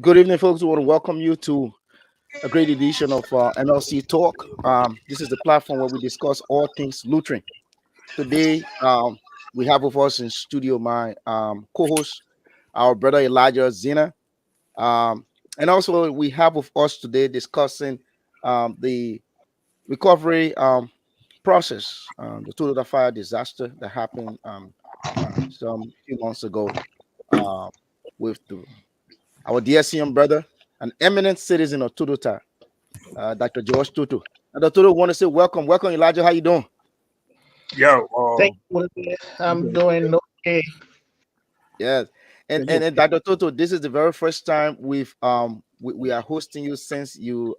Good evening, folks. We want to welcome you to a great edition of MLC Talk. This is the platform where we discuss all things Lutheran. Today, we have with us in studio my co-host, our brother Elijah Zena, and also we have with us today discussing the recovery process, the Totota fire disaster that happened some few months ago uh, with our DSCM brother, an eminent citizen of Totota, Dr. George Toto. And Dr. Toto, want to say welcome, Elijah. How you doing? Yo, Thank you. I'm doing okay. Yes, and Dr. Toto, this is the very first time we are hosting you since you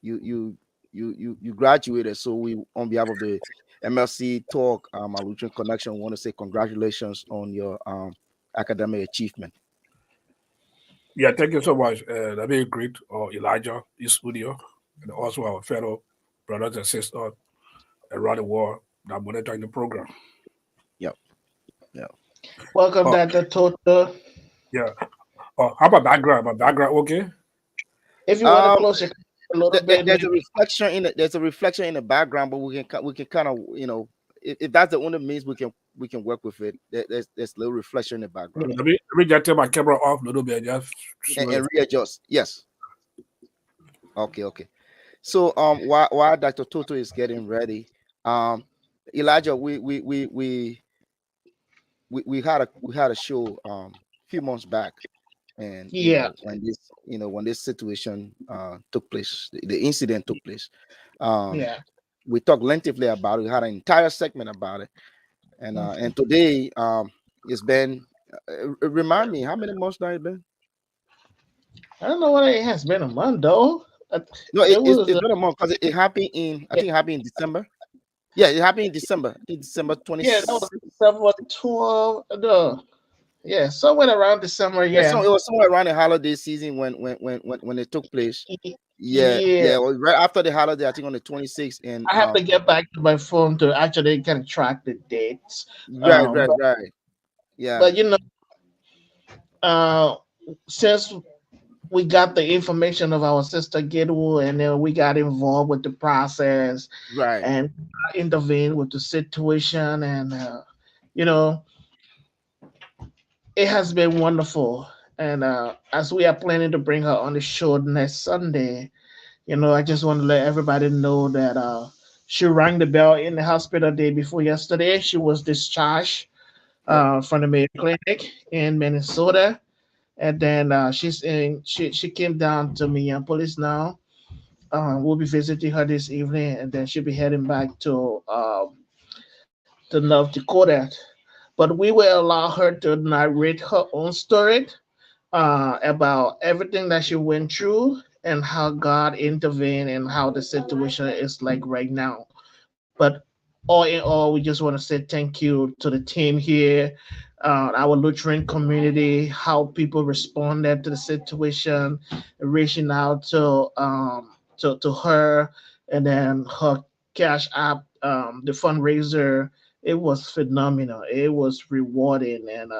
you you graduated. So we, on behalf of the MLC Talk, our Lutheran Connection, want to say congratulations on your academic achievement. yeah, thank you so much. That be great, Elijah, his studio, and also our fellow brothers and sisters around the world that monitoring the program. Yep, yep. Welcome, Oh, Dr. Toto. yeah. Oh, how about background? My background, okay? If you want to Um, close your a little bit, there's a maybe. reflection in there's a reflection in the background, but we can kind of, if that's the only means we can work with it. There's little reflection in the background, Let me just turn my camera off a little bit, just slow it. and readjust. Yes. Okay. So while Dr. Toto is getting ready, um Elijah, we had a show few months back, and Yeah, when this situation took place, the incident took place. um yeah. we talked lengthily about it. We had an entire segment about it, and today it's been remind me how many months now it's been. I don't know what it has been a month though. Uh, No, It was it's been a month because it happened in, I yeah, think it happened in December. Yeah, it happened in December. I think December yeah. That 26th. was December 12. No, yeah, somewhere around December. Yeah, so Yeah, it was somewhere around the holiday season when it took place. Yeah, yeah. it was right after the holiday, I think on the 26th. And I have to get back to my phone to actually kind of track the dates. right, right, But right. Yeah, but uh, since we got the information of our sister Gidwu, and then we got involved with the process right. and intervened with the situation, and you know it has been wonderful. And as we are planning to bring her on the show next Sunday, I just want to let everybody know that she rang the bell in the hospital day before yesterday. She was discharged Yep. from the Mayo Clinic in Minnesota, and then she came down to Minneapolis now. We'll be visiting her this evening, and then she'll be heading back to North Dakota. But we will allow her to narrate her own story about everything that she went through and how God intervened and how the situation is like right now. But all in all, we just want to say thank you to the team here, our Lutheran community, how people responded to the situation, reaching out to her, and then her cash app, the fundraiser. It was phenomenal. It was rewarding, and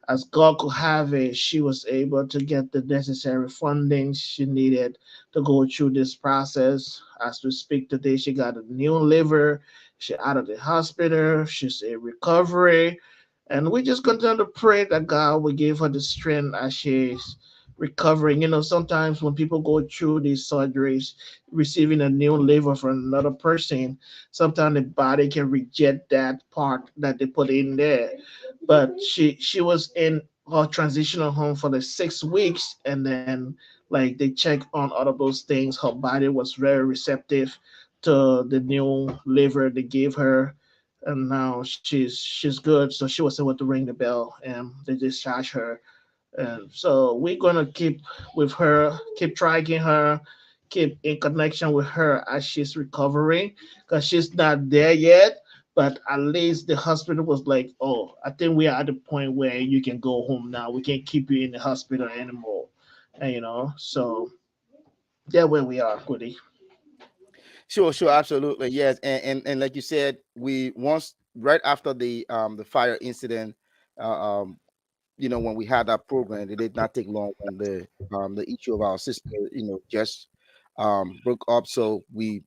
as God could have it, she was able to get the necessary funding she needed to go through this process. As we speak today, she got a new liver. She out of the hospital. She's in recovery. And we just continue to pray that God will give her the strength as she's recovering. Sometimes when people go through these surgeries, receiving a new liver from another person, sometimes the body can reject that part that they put in there. But she was in her transitional home for the 6 weeks, and then like they checked on all of those things. Her body was very receptive to the new liver they gave her, and now she's good. So she was able to ring the bell and they discharged her. And so we're gonna keep with her, keep tracking her, keep in connection with her as she's recovering, because she's not there yet. But at least the hospital was like, "Oh, I think we are at the point where you can go home now. We can't keep you in the hospital anymore." And so yeah, where we are, Goody. Sure, absolutely, yes. And like you said, we once right after the fire incident, uh, um when we had that program, it did not take long when the issue of our sister, just broke up. So we,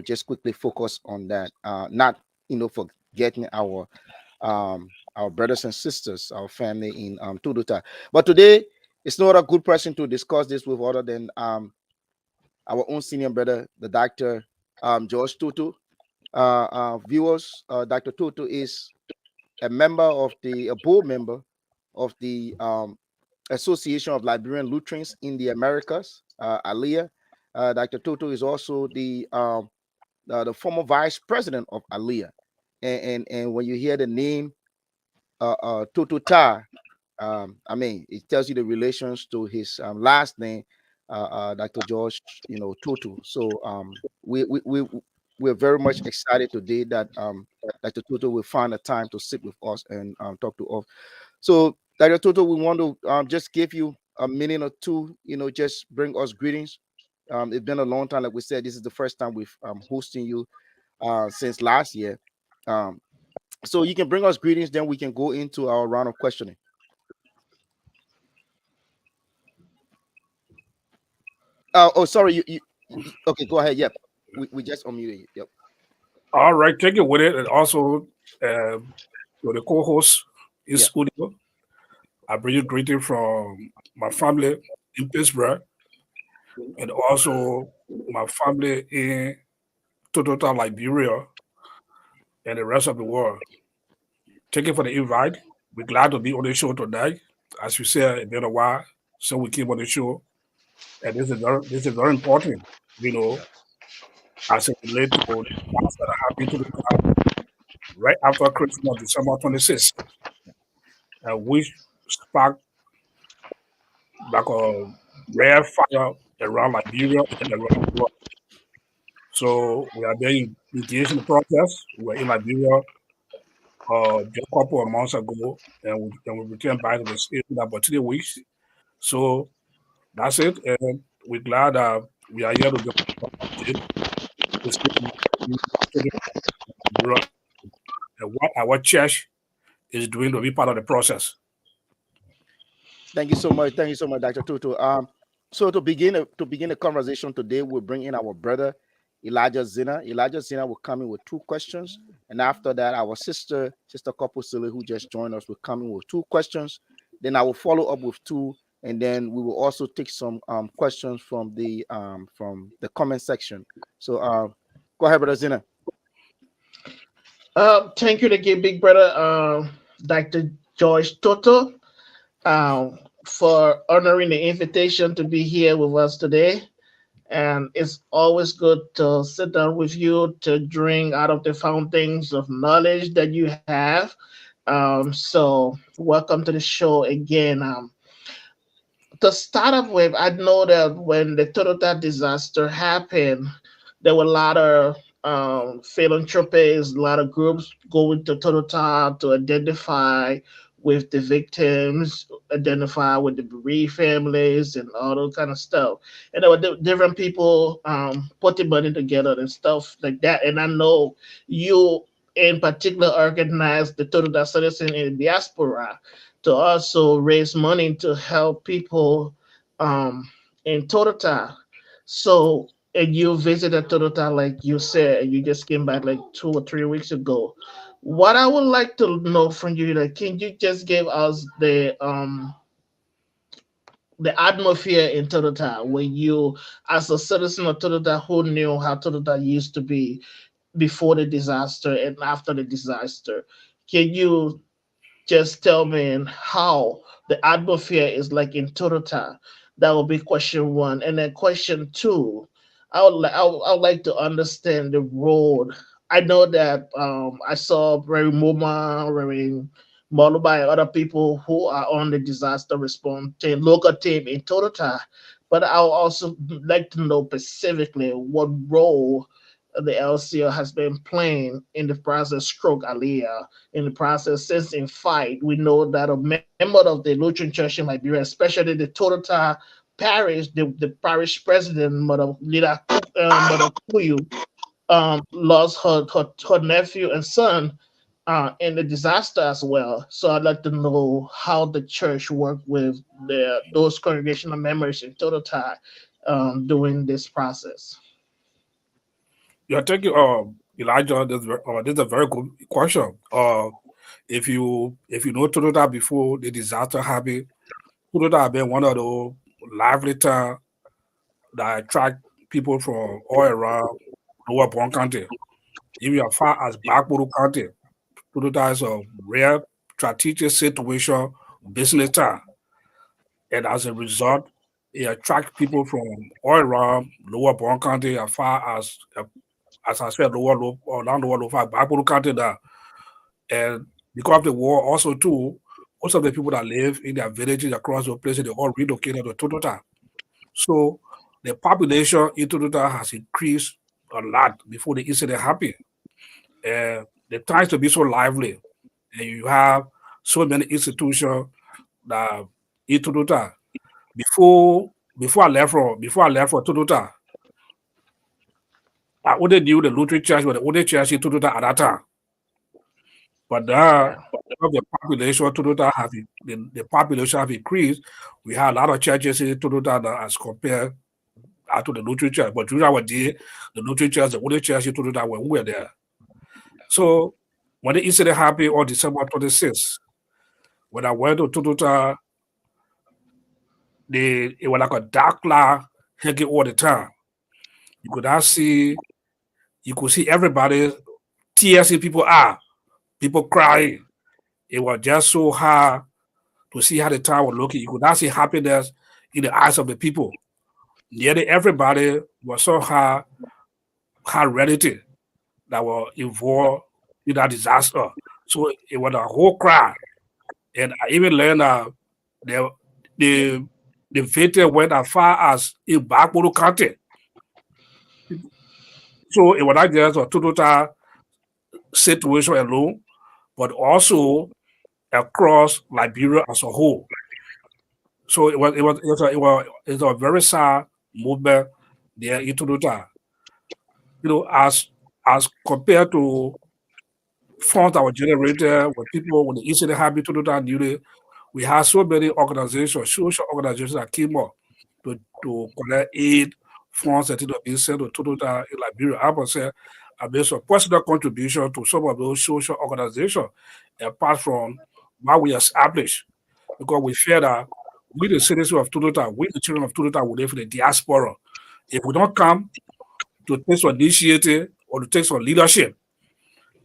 just quickly focus on that, not, forgetting our brothers and sisters, our family in Totota. But today, it's not a good person to discuss this with other than our own senior brother, the Doctor George Toto. Viewers, Dr. Toto is a board member of the Association of Liberian Lutherans in the Americas, ALLIA. Dr. Toto is also the former vice president of ALLIA. And when you hear the name Totota, I mean, it tells you the relations to his last name, Dr. George, Toto. So we're very much excited today that Dr. Toto will find a time to sit with us and talk to us. So, Dr. Toto, we want to just give you a minute or two, just bring us greetings. It's been a long time, like we said. This is the first time we've hosting you since last year. Um, so you can bring us greetings, then we can go into our round of questioning. Oh, sorry. Okay, go ahead. Yep. We just unmuted you. Yep. All right, take it with it. And also, to the co-host in Yeah. studio, I bring you greeting from my family in Pittsburgh and also my family in Totota, Liberia, and the rest of the world. Thank you for the invite. We're glad to be on the show tonight. As you said, it's been a while, so we came on the show, and this is very important, you know, as it relates to the past that happened to the time right after Christmas, December 26th, which sparked like a rare fire around Liberia and around the world. So we are very engaged in the process. We were in Liberia just a couple of months ago, and we returned back to the States in about 3 weeks. So that's it. And we're glad that we are here to just update the state and what our church is doing to be part of the process. Thank you so much. Thank you so much, Dr. Toto. So to begin the conversation today, we'll bring in our brother Elijah Zina. Elijah Zina will come in with two questions, and after that, our sister couple Silly, who just joined us, will come in with two questions. Then I will follow up with two, and then we will also take some questions from the comment section. So go ahead, brother Zina. Thank you again, big brother, Dr. George Toto, for honoring the invitation to be here with us today. And it's always good to sit down with you to drink out of the fountains of knowledge that you have. So, welcome to the show again. To start off with, I know that when the Totota disaster happened, there were a lot of philanthropists, a lot of groups going to Totota to identify with the victims, identify with the bereaved families, and all that kind of stuff. And there were different people putting money together and stuff like that. And I know you in particular organized the Totota citizen in the diaspora to also raise money to help people in Totota. So, and you visited Totota, like you said, and you just came back like 2 or 3 weeks ago. What I would like to know from you, like, can you just give us the atmosphere in Totota, where you, as a citizen of Totota, who knew how Totota used to be before the disaster and after the disaster? Can you just tell me how the atmosphere is like in Totota? That would be question one. And then question two, I would like to understand the road. I know that I saw Ray Moma, Ray Moluba, and other people who are on the disaster response team, local team in Totota. But I would also like to know specifically what role the LCO has been playing in the process, stroke ALLIA, in the process since in fight. We know that a member of the Lutheran Church in Liberia, especially the Totota parish, the parish president, Mother Kuyu, lost her nephew and son in the disaster as well. So I'd like to know how the church worked with those congregational members in Totota during this process. Yeah, thank you, Elijah. This is a very good question. If you know Totota before the disaster happened, Totota have been one of the lively town that attract people from all around Lower Bong County, even as far as Backboro County. Totota is a rare strategic situation business town, and as a result, it attracts people from all around Lower Bong County as far as I said, down lower low, Backboro County now. And because of the war, also too, most of the people that live in their villages across the places, they all relocated to Totota. So the population in Totota has increased a lot before the incident happened. And the times to be so lively, and you have so many institutions that in Totota. Before I left for Totota, I only knew the Lutheran Church was the only church in Totota at that time. But now, Yeah. because the population of Totota the population have increased, we have a lot of churches in Totota now as compared to the Lutheran Church. But during our day, the Lutheran Church, the only church in Totota when we were there. So when the incident happened on December 26th, when I went to Totota, it was like a dark cloud hanging all the time. You could not see, you could see everybody, tears in people eye, people crying. It was just so hard to see how the town was looking. You could not see happiness in the eyes of the people. Nearly everybody was so hard reality that were involved in that disaster. So it was a whole crowd. And I even learned that the the the victim went as far as in Backboro County. So it was not just a total situation alone, but also across Liberia as a whole. So it's a very sad movement there in Totota. As compared to funds that were generated when the incident happened in Totota newly, we have so many organizations, social organizations that came up to collect aid funds that are being sent to Totota in Liberia. I must say, I made some personal contribution to some of those social organizations apart from what we established because we fear that we, the citizens of Totota, we, the children of Totota, will live in the diaspora. If we don't come to take some initiative or to take some leadership,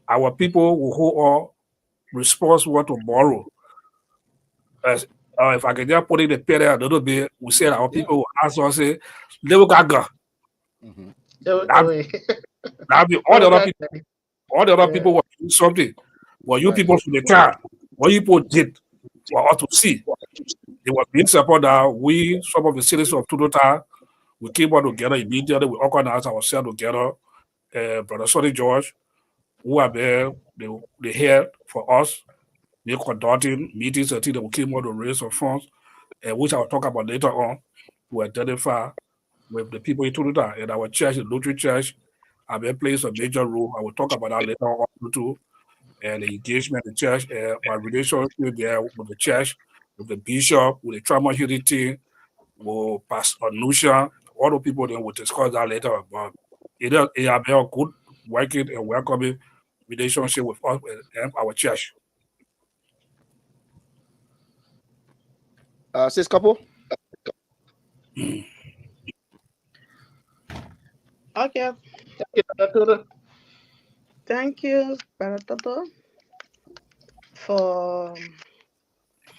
our people will hold all responsible tomorrow. As, if I can just put in the pen a little bit, we said our Yeah. people will ask us, say, Level Gaga. Hmm. That, Away. that be all the other Yeah. people were doing something. Well, you Right. people from the town, what you people did, were ought to see. They were being support that we, some of the citizens of Totota, we came out together immediately. We organized ourselves together. Brother Sonny George, who are there, they here for us. They're conducting meetings until they came out to raise some funds, which I'll talk about later on, to identify with the people in Totota. And our church, the Lutheran Church, have been playing a major role. I will talk about that later on too. And the engagement in the church, my relationship there with the church, with the bishop, with the trauma healing team, will pass on Nusha. All the people then will discuss that later. But it have been a good working and welcoming relationship with us and our church. Sis couple. Okay, thank you, Brother Toto, for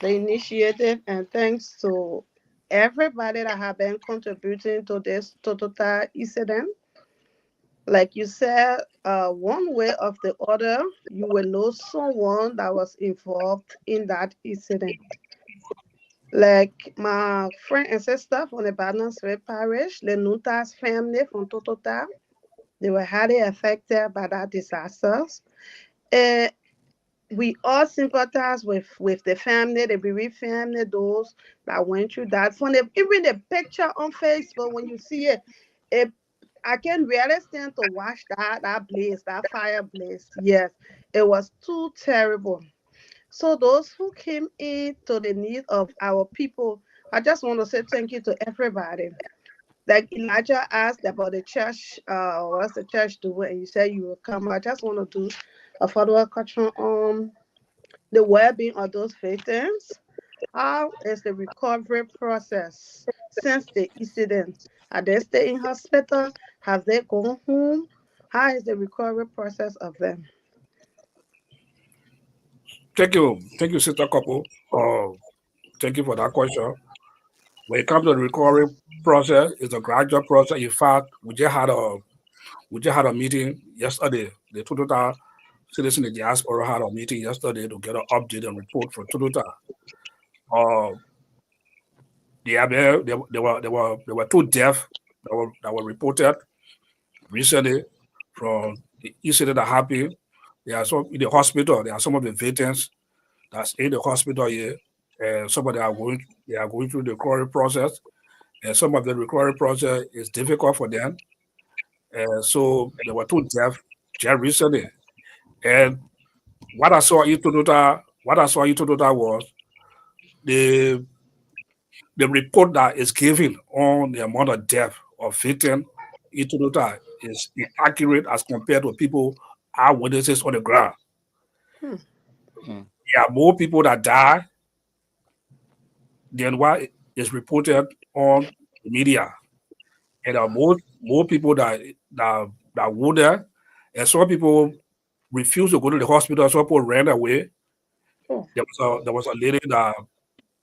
the initiative, and thanks to everybody that have been contributing to this Totota incident. Like you said, one way or the other, you will know someone that was involved in that incident. Like my friend and sister from the Badlandsville Parish, the Nutas family from Totota, they were highly affected by that disasters. And we all sympathize with the family, the bereaved family, those that went through that. From even the picture on Facebook, when you see it I can really stand to watch that blaze, that fire blaze. Yes, It was too terrible. So those who came in to the need of our people, I just want to say thank you to everybody. Like Elijah asked about the church, what's the church doing? And you said you will come. I just want to do a follow-up question on the well-being of those victims. How is the recovery process since the incident? Are they stay in hospital? Have they gone home? How is the recovery process of them? Thank you, Sister Couple. Thank you for that question. When it comes to the recovery process, it's a gradual process. In fact, we just had a meeting yesterday. The Totota citizen in the diaspora had a meeting yesterday to get an update and report from Totota. Uh, there were two deaths that were reported recently from the incident that happened. There are some in the hospital. There are some of the victims that's in the hospital here, and some of them are going through the recovery process, and some of the recovery process is difficult for them. And so there were two deaths just recently. And what I saw in Totota was the the report that is given on the amount of death of victims in Totota is inaccurate as compared to people eyewitnesses on the ground. Hmm. Mm. There are more people that die than what is reported on the media, and there are more people that wounded, and some people refused to go to the hospital. Some people ran away. Oh, There was a lady that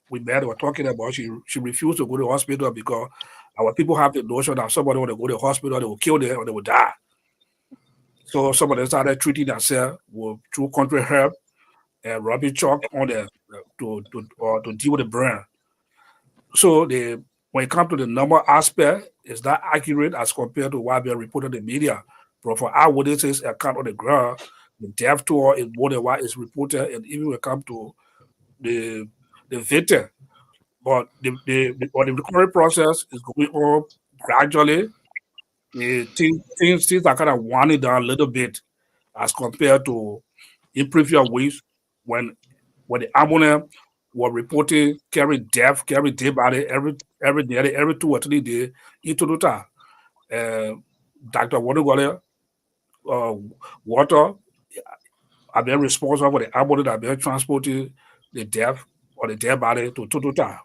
we met. Were talking about. She refused to go to the hospital because our people have the notion that somebody want to go to the hospital, they will kill them or they will die. So some of them started treating themselves with through country herb and rubbing chalk on them to deal with the burn. So when it comes to the number aspect, it's not accurate as compared to what being reported in the media. But for eyewitnesses account on the ground, the death toll is more than what is reported, and even when it comes to the the victim. But the recovery process is going on gradually. Things are kind of winding down a little bit as compared to in previous weeks when the ambulance were reporting carry dead body every day, every 2 or 3 days into the town. Uh, Dr. Water uh, Water are being responsible for the ambulance that being transporting the death or the dead body to Totota.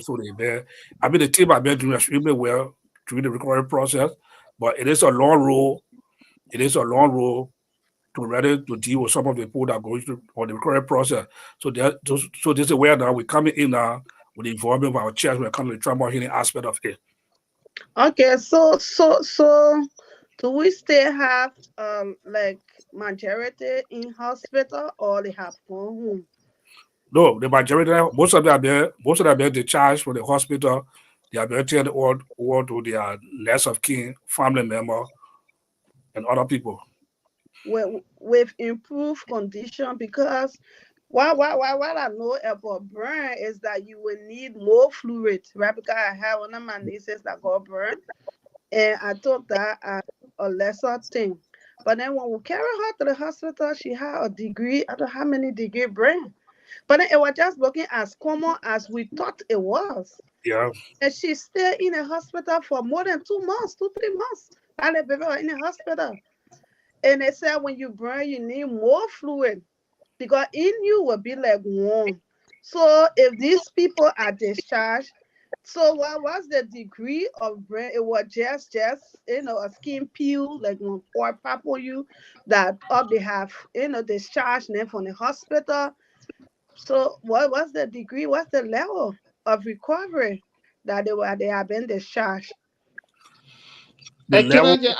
So the team have been doing extremely well during the recovery process, but it is a long road. It is a long road to ready to deal with some of the people that are going through on the recovery process. So this is where now we're coming in now with the involvement of our church when it comes to the trauma healing aspect of it. okay. So, do we still have like majority in hospital or they have gone home? No, the majority, most of them are discharged from the hospital. They are being turned over to their next of kin, family member, and other people. With improved condition because what I know about burn is that you will need more fluid, right? Because I have one of my nieces that got burned, and I thought that as a lesser thing. But then when we carry her to the hospital, she had a degree. I don't know how many degree burn. But then it was just looking as common as we thought it was. Yeah, And she stayed in the hospital for more than 2 months, 2, 3 months. And the baby was in the hospital. And they said when you burn, you need more fluid because in you will be like warm. So if these people are discharged, so what was the degree of burn? It was just a skin peel, like when or pop on you that up they have discharged them from the hospital. So what was the degree? What's the level of recovery that they have been discharged? the Can level. I just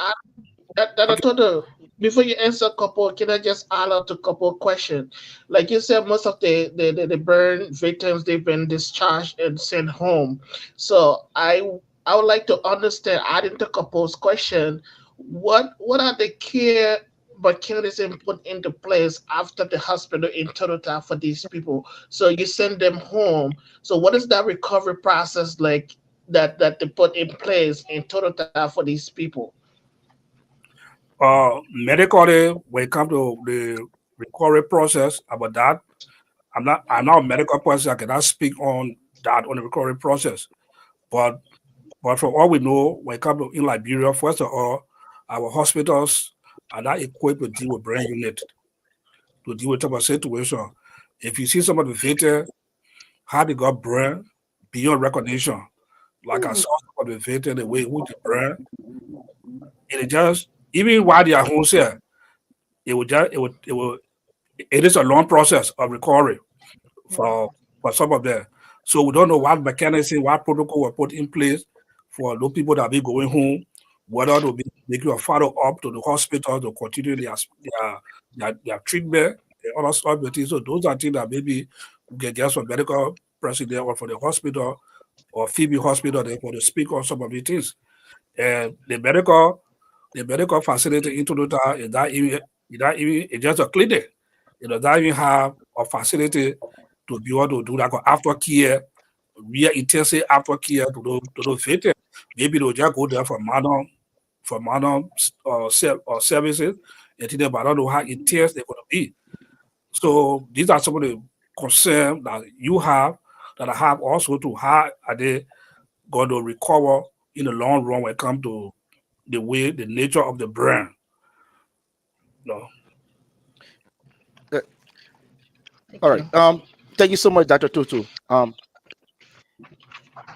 that Okay, Toto, before you answer a couple, can I just add out a couple questions? Like you said, most of the burn victims they've been discharged and sent home. So I would like to understand, adding to couple's question, what are the care mechanism put into place after the hospital in Totota for these people? So you send them home. So what is that recovery process like that they put in place in Totota for these people? medically, when it comes to the recovery process about that. I'm not a medical person. I cannot speak on that on the recovery process. But from all we know, when it comes to in Liberia, first of all, our hospitals are not equipped to deal with brain unit, to deal with type of situation. If you see somebody victim, how they got brain beyond recognition, like I saw somebody victim, the way with the brain, it just even while they are home here, it is a long process of recovery for some of them. So we don't know what mechanism, what protocol were put in place for those people that be going home, whether to be making a follow up to the hospital to continue their treatment and other stuff. So those are things that maybe we get just from medical president or for the hospital or Phoebe Hospital, they want to speak on some of the things. And the medical facility in Totota is not even it's just a clinic. It does not even have a facility to be able to do like aftercare, real intensive aftercare to those victims. Maybe they'll just go there for minor services, and think about I don't know how intense they're going to be. So these are some of the concerns that you have, that I have also, to how are they going to recover in the long run when it comes to the nature of the brain. No. All right. Thank you so much, Dr. Tutu. I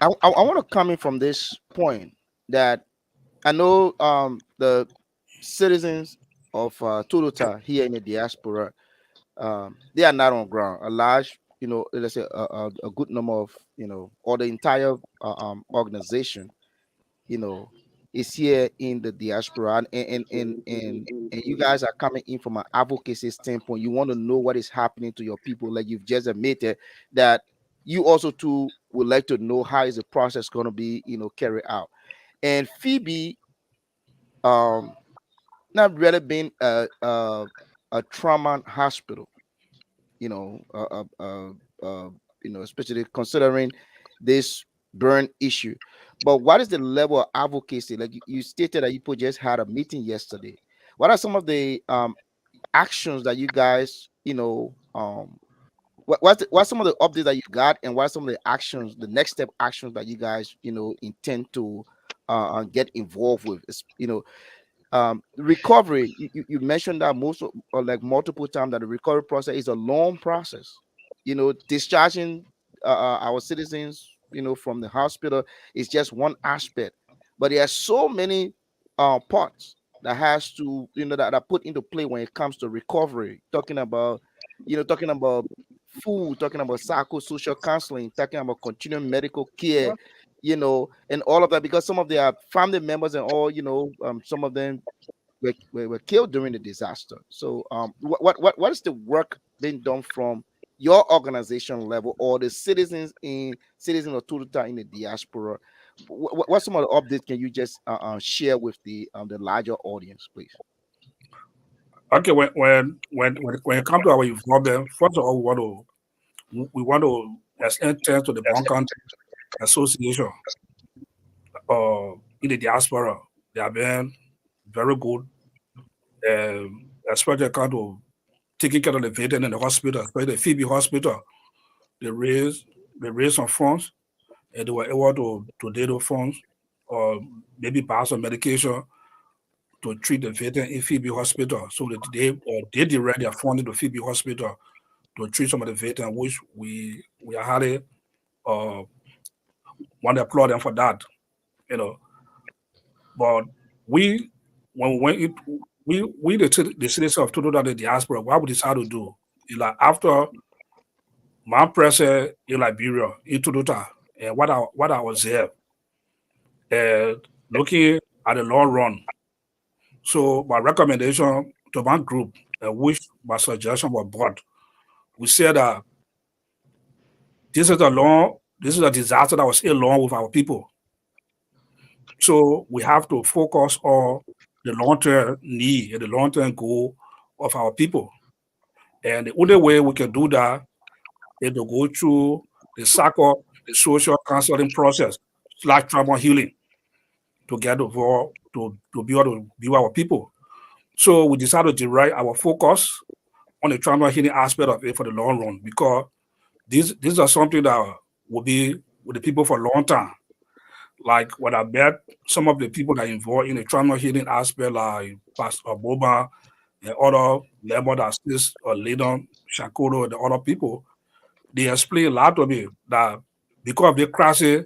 want to come in from this point that I know the citizens of Totota here in the diaspora, they are not on ground. A large, let's say a good number of, or the entire organization, is here in the diaspora, and you guys are coming in from an advocacy standpoint. You want to know what is happening to your people, like you've just admitted that you also too would like to know how is the process going to be, carried out. And Phoebe, not really been a trauma hospital, you know, uh, uh, uh, especially considering this burn issue. But what is the level of advocacy? Like you stated that you just had a meeting yesterday. What are some of the actions that you guys, what's some of the updates that you got, and what are some of the actions, the next step actions that you guys, intend to get involved with? Recovery, you mentioned that most or like multiple times, that the recovery process is a long process. Discharging our citizens, from the hospital is just one aspect, but there are so many parts that has to, that are put into play when it comes to recovery. Talking about food, talking about psychosocial counseling, talking about continuing medical care, and all of that, because some of their family members and all, some of them were killed during the disaster. So, what is the work being done from your organization level, or the citizens of Totota in the diaspora? What some of the updates can you just share with the larger audience, please? Okay, when it comes to our involvement, first of all, we want to extend thanks to the Bong Association in the diaspora. They have been very good, especially kind of taking care of the veteran in the hospital, especially the Phoebe Hospital. They raised some funds, and they were able to donate those funds, or maybe buy some medication to treat the veteran in Phoebe Hospital. So that they direct their funding to Phoebe Hospital to treat some of the veterans, which we are highly want to applaud them for that. But we, when we went, we the citizens of Toto, the diaspora, what we decided to do is, like, after my presence in Liberia, in Totota, and what I was there, and looking at the long run. So my recommendation to my group, which my suggestion was brought, we said that this is a disaster that was still long with our people. So we have to focus on the long-term need and the long-term goal of our people. And the only way we can do that is to go through the social counseling process, / trauma healing, to get involved, to be able to view our people. So we decided to direct our focus on the trauma healing aspect of it for the long run, because these are something that will be with the people for a long time. Like when I met some of the people that are involved in the trauma healing aspect, like Pastor Boba and other members that assist or leader Shakuro and the other people, they explain a lot to me that because of the crisis,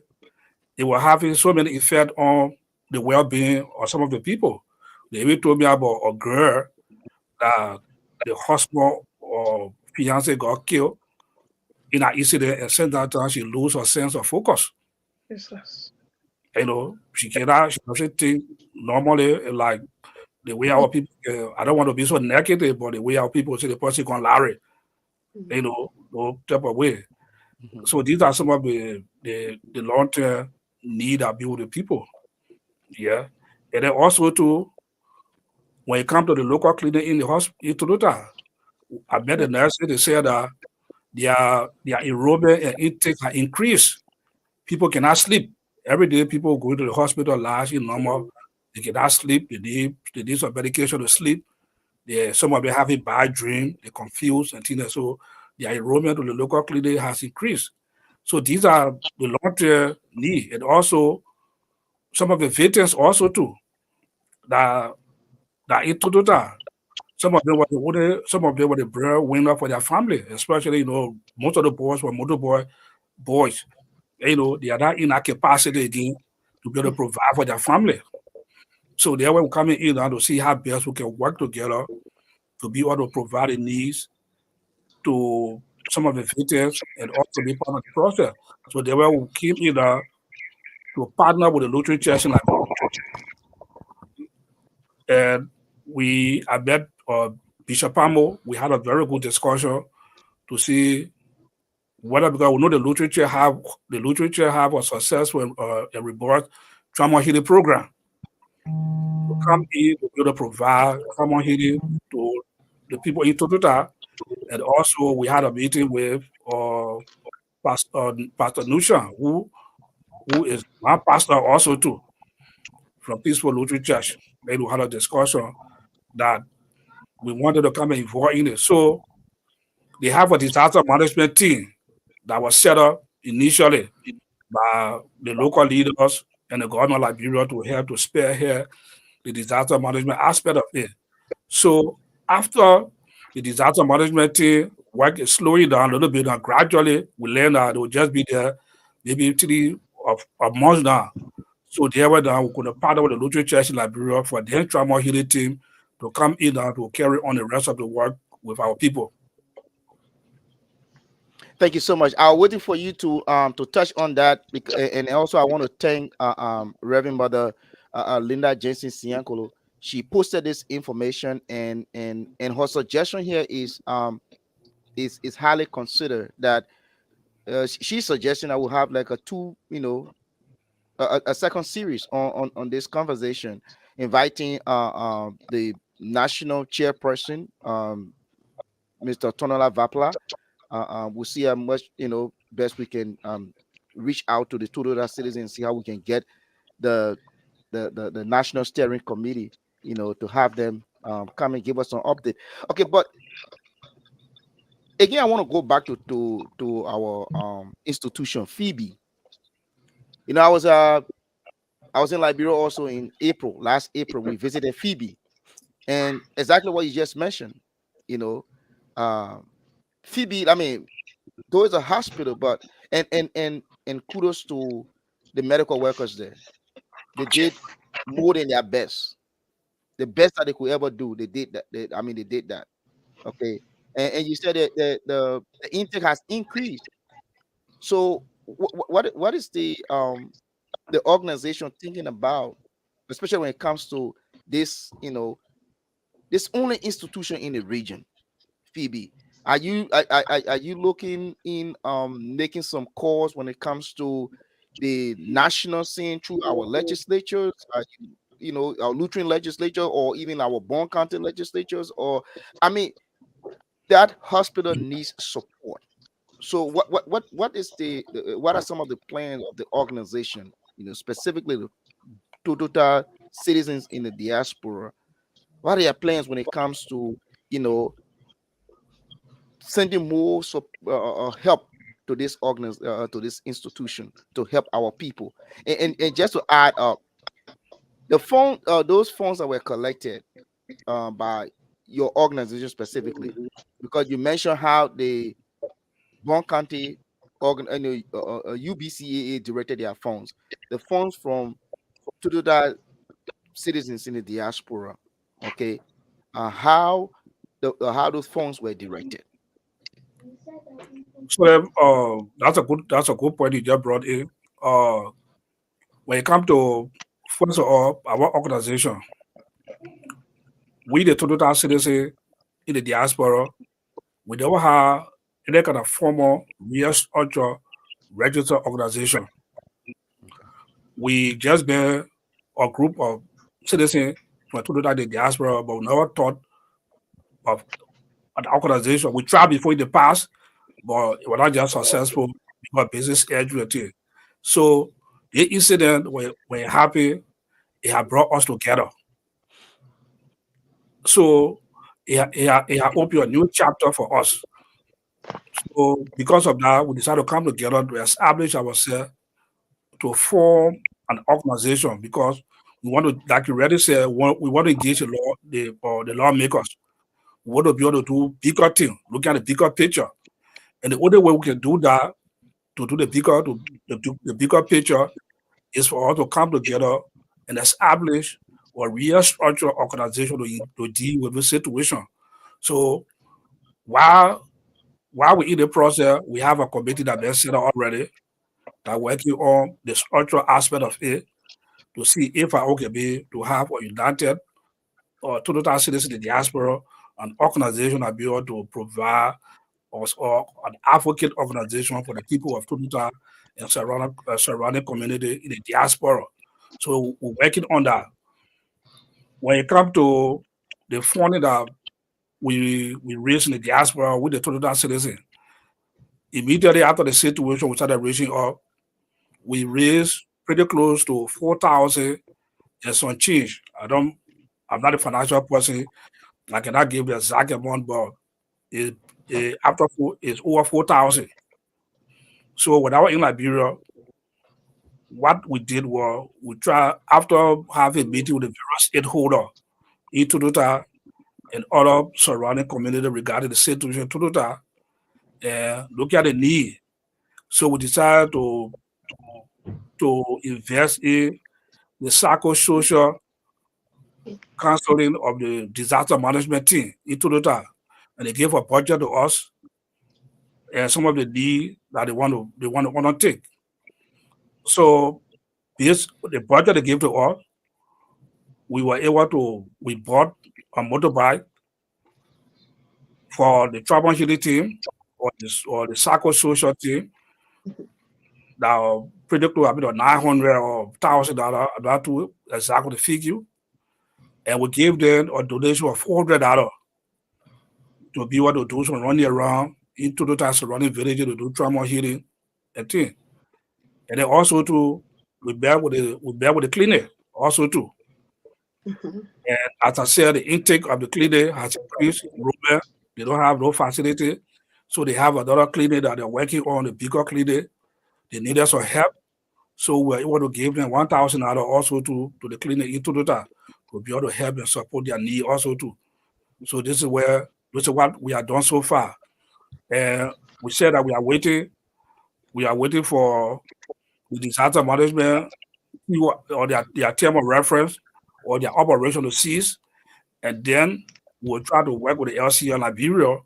it was having so many effects on the well-being of some of the people. They even told me about a girl that the husband or fiance got killed in an incident, and since that time she lose her sense of focus. Jesus. She doesn't think normally like the way our people. I don't want to be so negative, but the way our people say the person gonna Larry, no type of way. Mhm. So these are some of the long term need that be with the people. Yeah, and then also too, when it comes to the local clinic in the hospital in Totota, I met the nurse. They said that their enrollment and intake have increased. People cannot sleep. Every day people go to the hospital large in normal. They cannot sleep. They need some medication to sleep. Some of them have a bad dream. They're confused and things. So their enrollment to the local clinic has increased. So these are the long-term need. And also some of the veterans also too that in Totota. Some of them were the breadwinner for their family, especially most of the boys were motorboy boys. They are not in that capacity again to be able to provide for their family. So they were coming in now to see how best we can work together to be able to provide the needs to some of the victims and also be part of the process. So they were came in to partner with the Lutheran Church in Liberia, and I met Bishop Pamo. We had a very good discussion to see whether, because we know the literature have a successful a robust trauma healing program to come in to be able to provide trauma healing to the people in Totota. And also we had a meeting with Pastor Nusha, who is my pastor also too, from Peaceful Lutheran Church. Then we had a discussion that we wanted to come and involve in it. So they have a disaster management team that was set up initially by the local leaders and the government of Liberia to help to spearhead the disaster management aspect of it. So after the disaster management team work is slowing down a little bit, and gradually we learn that it will just be there maybe 3 of months now. So there were now we could partner with the Lutheran Church in Liberia for their trauma healing team to come in and to carry on the rest of the work with our people. Thank you so much. I was waiting for you to touch on that, and also I want to thank Reverend Mother Linda Jensen Siankolo. She posted this information, and her suggestion here is highly considered. That she's suggesting I will have like a two, a second series on this conversation, inviting the national chairperson, Mr. Tonola Vapla. We'll see how much best we can reach out to the Totota citizens, see how we can get the the national steering committee, to have them come and give us an update. Okay, but again, I want to go back to our institution, Phoebe. I was in Liberia also in April. Last April, we visited Phoebe, and exactly what you just mentioned. You know, um, Phoebe. I mean, though it's a hospital, but and kudos to the medical workers there. They did more than their best. The best that they could ever do. They did that. They did that. Okay. And you said that the intake has increased. So what is the organization thinking about, especially when it comes to this, this only institution in the region, Phoebe? Are you looking in making some calls when it comes to the national scene through our legislatures? Are our Lutheran legislature, or even our Bong County legislatures? Or I mean, that hospital needs support. So what is what are some of the plans of the organization? Specifically the Totota citizens in the diaspora. What are your plans when it comes to you know sending more help to this to this institution to help our people. And just to add up, those funds that were collected by your organization specifically, because you mentioned how the Bong County UBCAA directed their funds, the funds from Totota citizens in the diaspora. Okay, how how those funds were directed. So that's a good point you just brought in. Uh, when it comes to first of all our organization, we the total citizen in the diaspora, we never have any kind of formal real structure registered organization. We just been a group of citizens from total the diaspora, but we never thought of an organization. We tried before in the past, but it was not just successful because business edge. So the incident when it happened, it had brought us together. So it had opened a new chapter for us. So because of that, we decided to come together to establish ourselves to form an organization because we want to, like you already said, we want to engage the lawmakers. We want to be able to do bigger things, look at the bigger picture. And the only way we can do that to do the bigger picture is for us to come together and establish a real structural organization to deal with the situation. So while we're in the process, we have a committee that been set up already that working on the structural aspect of it to see if I can be to have a united or total citizens in the diaspora, an organization that be able to provide us or an advocate organization for the people of Totota and surrounding community in the diaspora. So we're working on that. When it comes to the funding that we raise in the diaspora with the Totota citizen, immediately after the situation we started raising up, we raised pretty close to 4,000 and some change. I'm not a financial person. I cannot give the exact amount, but it, it's over 4,000. So when I was in Liberia, what we did was we try after having a meeting with the various stakeholders in Totota and other surrounding community regarding the situation in Totota and look at the need. So we decided to invest in the psychosocial counseling of the disaster management team in Totota. And they gave a budget to us and some of the need that they want to take. So this the budget they gave to us, we bought a motorbike for the trauma healing team or the psychosocial team that predict to about 900 or $1,000 about to exactly the figure. And we gave them a donation of $400 to be able to do some running around into the surrounding villages to do trauma healing and thing. And then also to we bear with the clinic also too. Mhm. And as I said, the intake of the clinic has increased in Rome. They don't have no facility. So they have another clinic that they're working on, the bigger clinic. They needed some help. So we're able to give them $1,000 also to the clinic in Totota to be able to help and support their need also too. So this is what we have done so far. And we said that we are waiting for the disaster management or their term of reference or their operation to cease. And then we'll try to work with the LCA in Liberia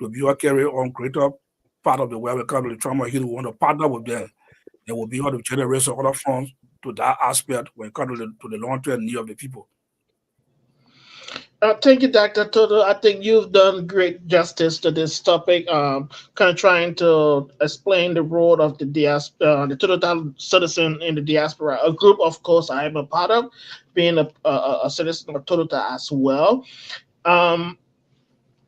to be able to carry on greater part of the way we come to the trauma healing. We want to partner with them and we'll be able to generate some other funds to that aspect when it comes to the long-term need of the people. Thank you, Dr. Toto. I think you've done great justice to this topic. Kind of trying to explain the role of the Toto citizen in the diaspora, a group, of course, I am a part of, being a citizen of Toto as well. Um,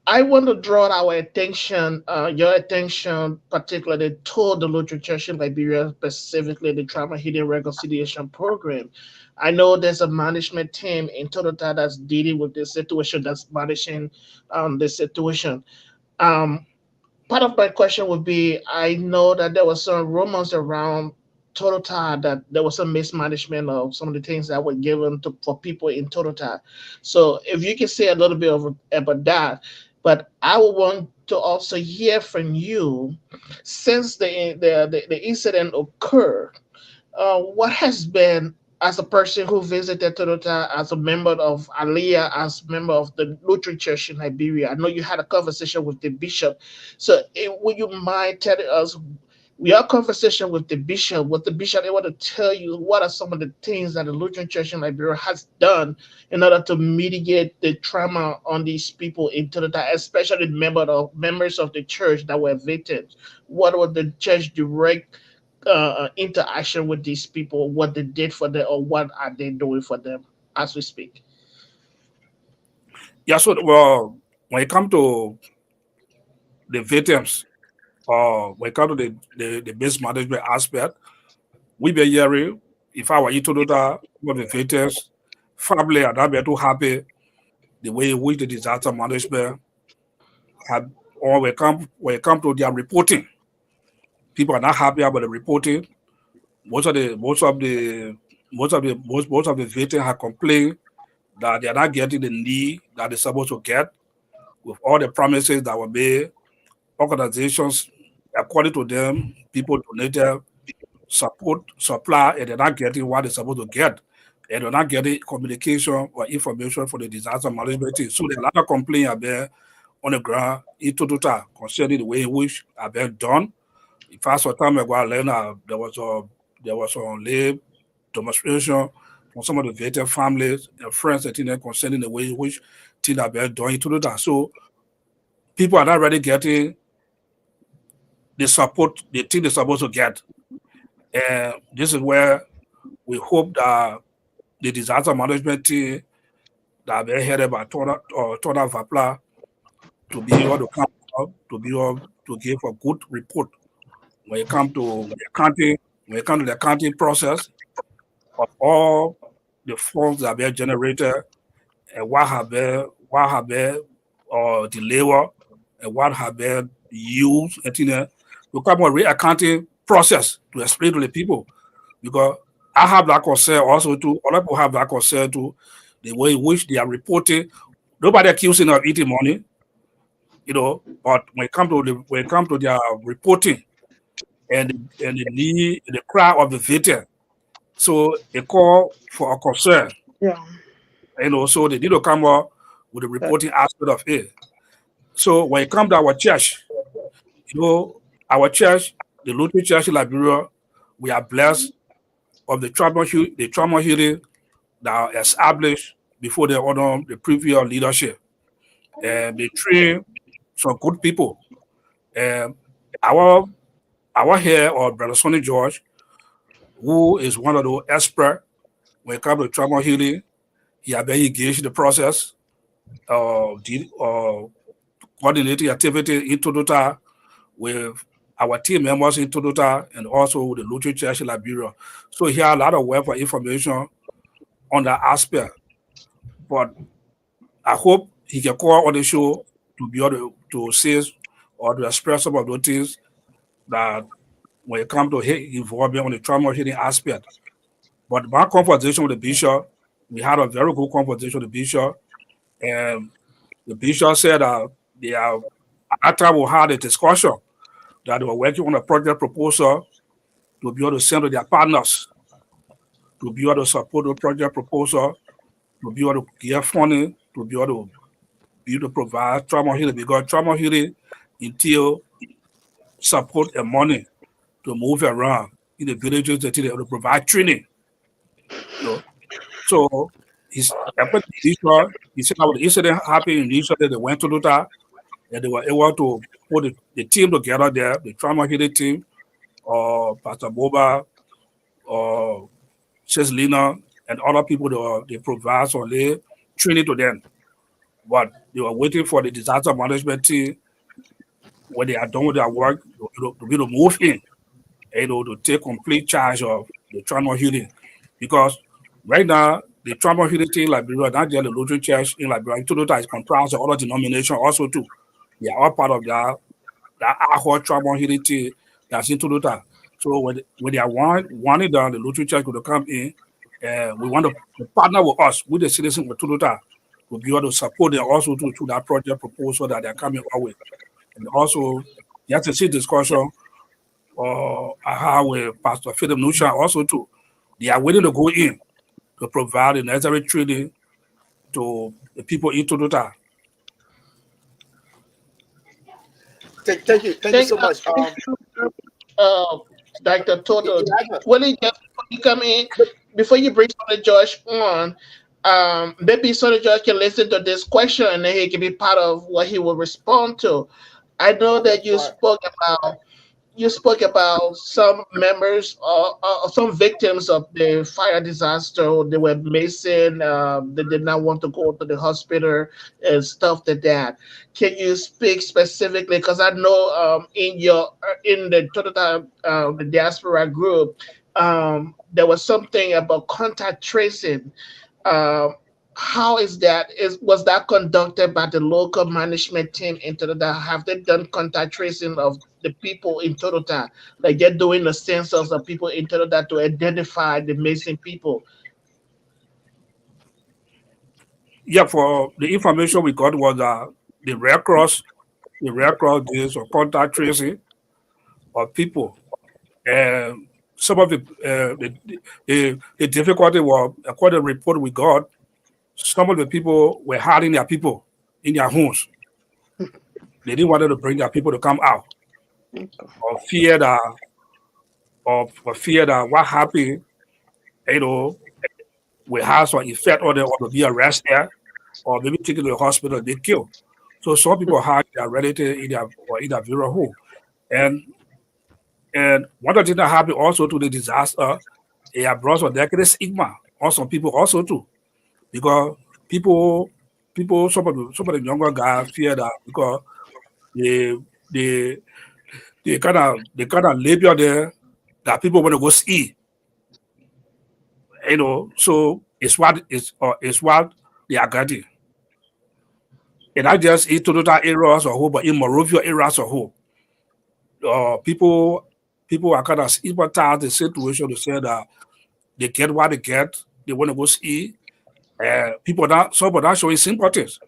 I want to draw our attention, your attention, particularly to the Lutheran Church in Liberia, specifically the Trauma Healing Reconciliation Program. I know there's a management team in Totota that's dealing with this situation, that's managing the situation. Um, part of my question would be, I know that there was some rumors around Totota that there was some mismanagement of some of the things that were given to for people in Totota. So if you can say a little bit about that, but I would want to also hear from you since the incident occurred. What has been, as a person who visited Totota, as a member of ALLIA, as a member of the Lutheran Church in Liberia? I know you had a conversation with the bishop. So, would you mind telling us your conversation with the bishop? Was the bishop able to tell you what are some of the things that the Lutheran Church in Liberia has done in order to mitigate the trauma on these people in Totota, especially members of the church that were victims? What was the church direct interaction with these people, what they did for them, or what are they doing for them as we speak? Yeah, so well, when it comes to the victims, when it comes to the base management aspect, we be hearing if I were to do that, what the victims, family are not be too happy the way in which the disaster management had, or when it come to their reporting, people are not happy about the reporting. Most of the victims have complained that they are not getting the need that they're supposed to get with all the promises that were made. Organizations, according to them, people donated support, supply, and they're not getting what they're supposed to get. And they're not getting communication or information for the disaster management team. So there's a lot of complaints are there on the ground in Totota concerning the way in which have been done. In fact, some time ago, I learned there was a late demonstration from some of the victim families and friends and things concerning the way in which things have been done in Totota. So people are not really getting the support they think they're supposed to get. And this is where we hope that the disaster management team that have been headed by Tota Vapla to be able to come up, to be able to give a good report when it comes to the accounting, when it comes to the accounting process of all the funds that have been generated and what have been delivered and what have been used and things like that. To come a re-accounting process to explain to the people, because I have that concern also too. Other people have that concern too. The way in which they are reporting, nobody accusing of eating money, But when it comes to their reporting and the need, the cry of the victim, so they call for a concern, Yeah. So they need to come up with the reporting aspect of it. So when it comes to our church, our church, the Lutheran Church in Liberia, we are blessed of the trauma healing that are established before the previous leadership. And they train some good people. And our head, or Brother Sonny George, who is one of the experts when it comes to trauma healing, he has been engaged in the process of coordinating activity in Totota with our team members in Totota and also with the Lutheran Church in Liberia. So he has a lot of wealth of information on that aspect. But I hope he can call on the show to be able to say or to express some of those things that when it comes to his involvement on the trauma healing aspect. But my conversation with the bishop, we had a very good conversation with the bishop, and the bishop said they are, at that time we had a discussion that they were working on a project proposal to be able to send to their partners to be able to support the project proposal, to be able to get funding, to provide trauma healing, because trauma healing entail support and money to move around in the villages to provide training. So he's according to Israel, he said how the incident happened in Israel, they went to Luther and they were able to put the team together there, the trauma healing team, or Pastor Boba, or Sis Lina, and other people they provide some training to them. But they were waiting for the disaster management team when they are done with their work to be able to move in, to take complete charge of the trauma healing. Because right now, the trauma healing team in Liberia, not just the Lutheran Church in Liberia, Totota is comprised of other denominations also too. They are all part of that that Ahua trauma unity that's in Totota. So when they are wanting the Lutheran Church to come in, we want to partner with us, with the citizens with Totota, to be able to support them also to that project proposal that they're coming our way. And also, you have to see discussion I have with Pastor Philip Nusha also too. They are willing to go in to provide the necessary training to the people in Totota. Thank you so much. Thank you, Dr. Toto. Willie, just before you come in, before you bring Sonny George on, maybe Sonny George can listen to this question and then he can be part of what he will respond to. I know that you spoke about some members or some victims of the fire disaster. They were missing. They did not want to go to the hospital and stuff like that. Can you speak specifically? Because I know in the Totota, the diaspora group, there was something about contact tracing. Um, how is that? Was that conducted by the local management team in Totota? Have they done contact tracing of the people in Totota? Like they're doing the census of people in Totota to identify the missing people. Yeah, for the information we got was the the Red Cross did some contact tracing of people. And some of the difficulty was, according to the report we got, some of the people were hiding their people in their homes. They didn't want to bring their people to come out, or fear that what happened, you know, will have some effect on them, or to be arrested, or maybe taken to the hospital, they kill. So some people hide their relative in their very home. And one of the things that happened also to the disaster, it have brought some negative stigma on some people also too. Because people some of the younger guys fear that because they they they kind of label there that people want to go see, so it's what they are getting. And not just in Totota area as a whole, but in Morovia area as a whole. People are kind of sympathize the situation to say that they get what they get, they want to go see. Some people not showing sympathies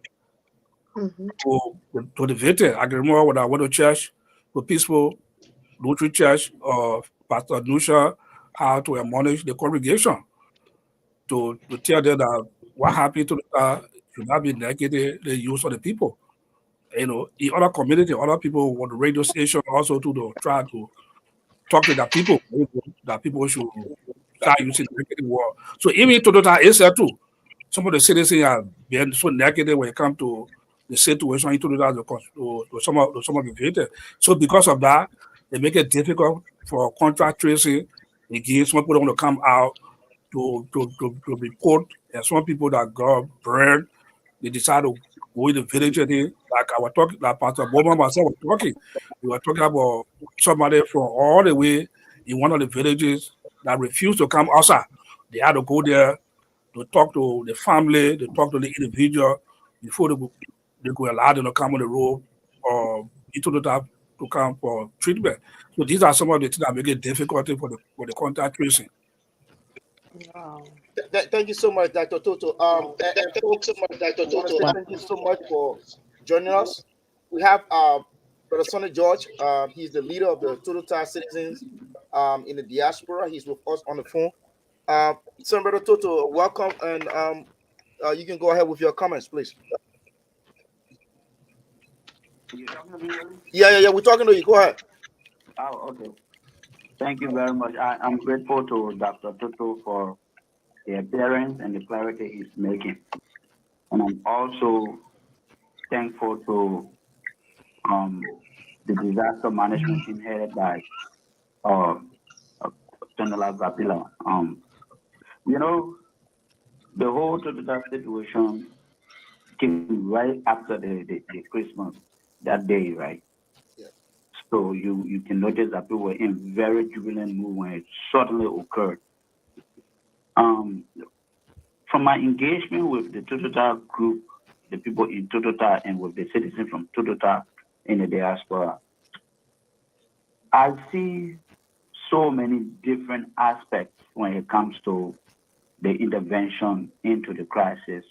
Mhm. to the victim. I can remember when I went to church, the peaceful Lutheran church, Pastor Nusha how to admonish the congregation to tell them that what happened to should not be negative the use of the people. In other community, other people want the radio station also to try to talk to the people, that people should start using negative word. So even to that is there too. Some of the citizens have been so negative when it comes to the situation into that to some of the victims. So because of that, they make it difficult for contract tracing. Again, some people don't want to come out to report, and some people that got burned, they decide to go in the village. Like I was talking, like Pastor Bowman myself was talking. We were talking about somebody from all the way in one of the villages that refused to come outside. They had to go there to talk to the family, to talk to the individual before they go allow them to come on the road or into the top to come for treatment. So these are some of the things that make it difficult for the contact tracing. Wow. Thank you so much, Dr. Toto. And folks, I want to say thank you so much for joining us. We have Brother Sonny George. He's the leader of the Totota citizens in the diaspora. He's with us on the phone. Son, Brother Toto, welcome, and you can go ahead with your comments, please. Yeah. We're talking to you. Go ahead. Oh, okay. Thank you very much. I'm grateful to Dr. Toto for the appearance and the clarity he's making. And I'm also thankful to the disaster management team headed by uh, General Zapila. The whole Toto situation came right after the Christmas that day, right? Yeah. So you can notice that people were in very jubilant mood when it suddenly occurred. Um, from my engagement with the Totota group, the people in Totota and with the citizens from Totota in the diaspora, I see so many different aspects when it comes to the intervention into the crisis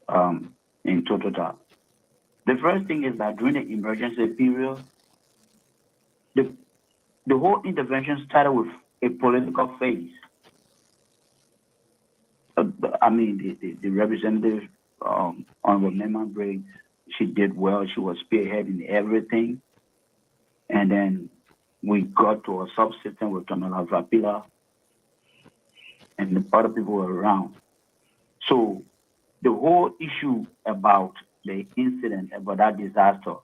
in Totota. The first thing is that during the emergency period, the, the whole intervention started with a political phase. I mean, the representative Honorable Member Briggs, she did well. She was spearheading everything. And then we got to a subsystem with Tamala Vapila and the other people were around. So the whole issue about the incident, about that disaster,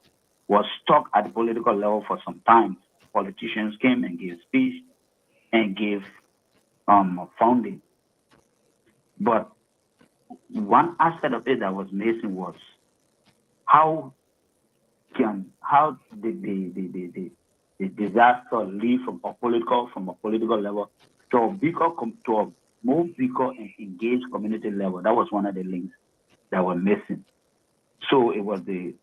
was stuck at the political level for some time. Politicians came and gave speech and gave funding. But one aspect of it that was missing was how the disaster lead from a political level to a more bigger and engaged community level. That was one of the links that were missing. So it was the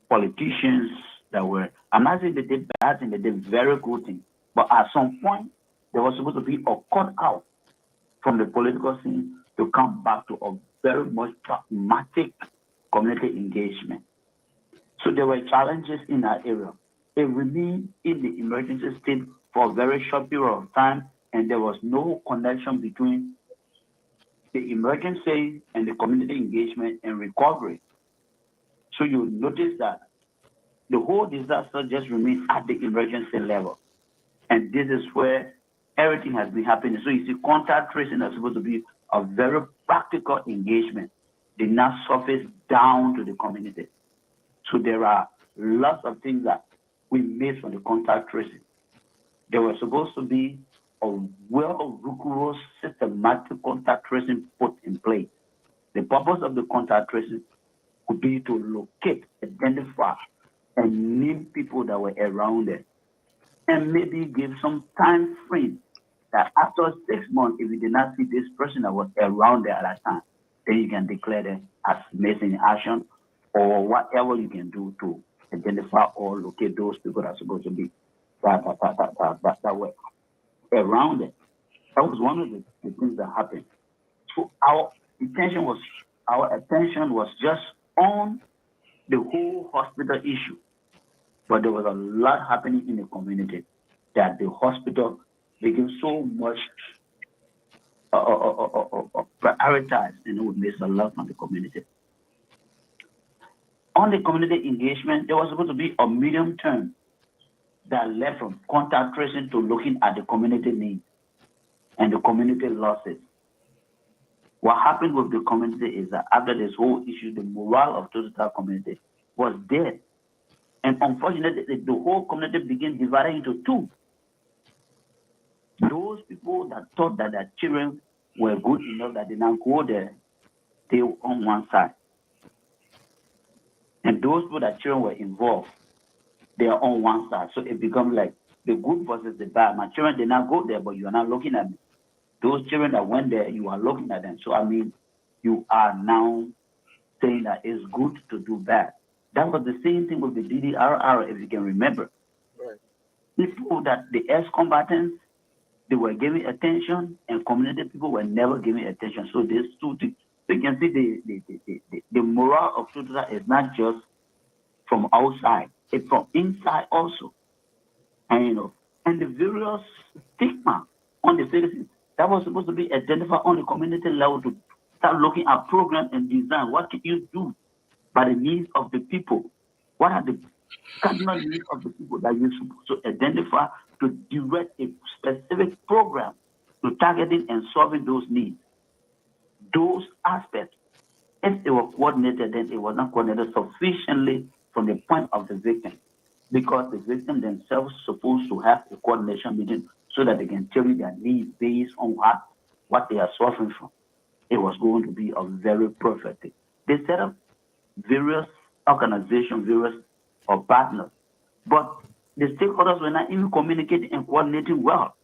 politicians that were, I'm not saying they did bad thing, they did very good thing, but at some point there was supposed to be a cut out from the political scene to come back to a very much pragmatic community engagement. So there were challenges in that area. It remained in the emergency state for a very short period of time, and there was no connection between the emergency and the community engagement and recovery. So you notice that the whole disaster just remains at the emergency level. And this is where everything has been happening. So you see, contact tracing is supposed to be a very practical engagement, did not surface down to the community. So there are lots of things that we missed from the contact tracing. There was supposed to be a rigorous, systematic contact tracing put in place. The purpose of the contact tracing would be to locate, identify, and name people that were around it, and maybe give some time frame that after 6 months, if you did not see this person that was around there at that time, then you can declare them as missing action or whatever you can do to identify or locate those people that are supposed to be that were around it. That was one of the things that happened. So our attention was just on the whole hospital issue, but there was a lot happening in the community that the hospital became so much prioritized, and it would miss a lot from the community. On the community engagement, there was supposed to be a medium term that led from contact tracing to looking at the community needs and the community losses. What happened with the community is that after this whole issue, the morale of the Totota community was dead. And unfortunately, the whole community began dividing into two. Those people that thought that their children were good enough that they now go there, they were on one side. And those people that children were involved, they are on one side. So it becomes like the good versus the bad. My children did not go there, but you are not looking at me. Those children that went there, you are looking at them. So I mean, you are now saying that it's good to do bad. That was the same thing with the DDRR, if you can remember. Right. People that the ex-combatants, they were giving attention, and community people were never giving attention. So these two things, so you can see the morale of Totota is not just from outside, it's from inside also. And and the various stigma on the citizens that was supposed to be identified on the community level to start looking at program and design. What can you do by the needs of the people? What are the cardinal needs of the people that you're supposed to identify to direct a specific program to targeting and solving those needs? Those aspects, if they were coordinated, then it was not coordinated sufficiently from the point of the victim, because the victim themselves supposed to have a coordination meeting so that they can tell you their needs based on what they are suffering from. It was going to be a very perfect thing. They set up various organizations, various partners, but the stakeholders were not even communicating and coordinating well.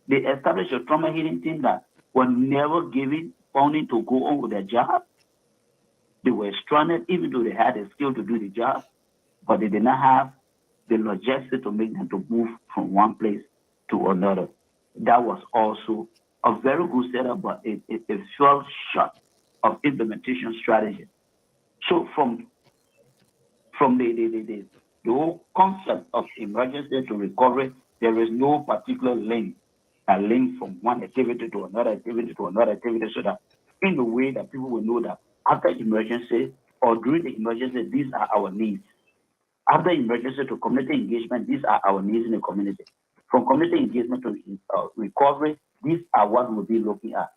They established a trauma healing team that were never given funding to go on with their job. They were stranded, even though they had the skill to do the job, but they did not have the logistics to make them to move from one place to another. That was also a very good setup, but it fell short of implementation strategy. So from the whole concept of emergency to recovery, there is no particular link, a link from one activity to another activity to another activity, so that in the way that people will know that after emergency or during the emergency, these are our needs. After emergency to community engagement, these are our needs in the community. From community engagement to recovery, these are what we'll be looking at.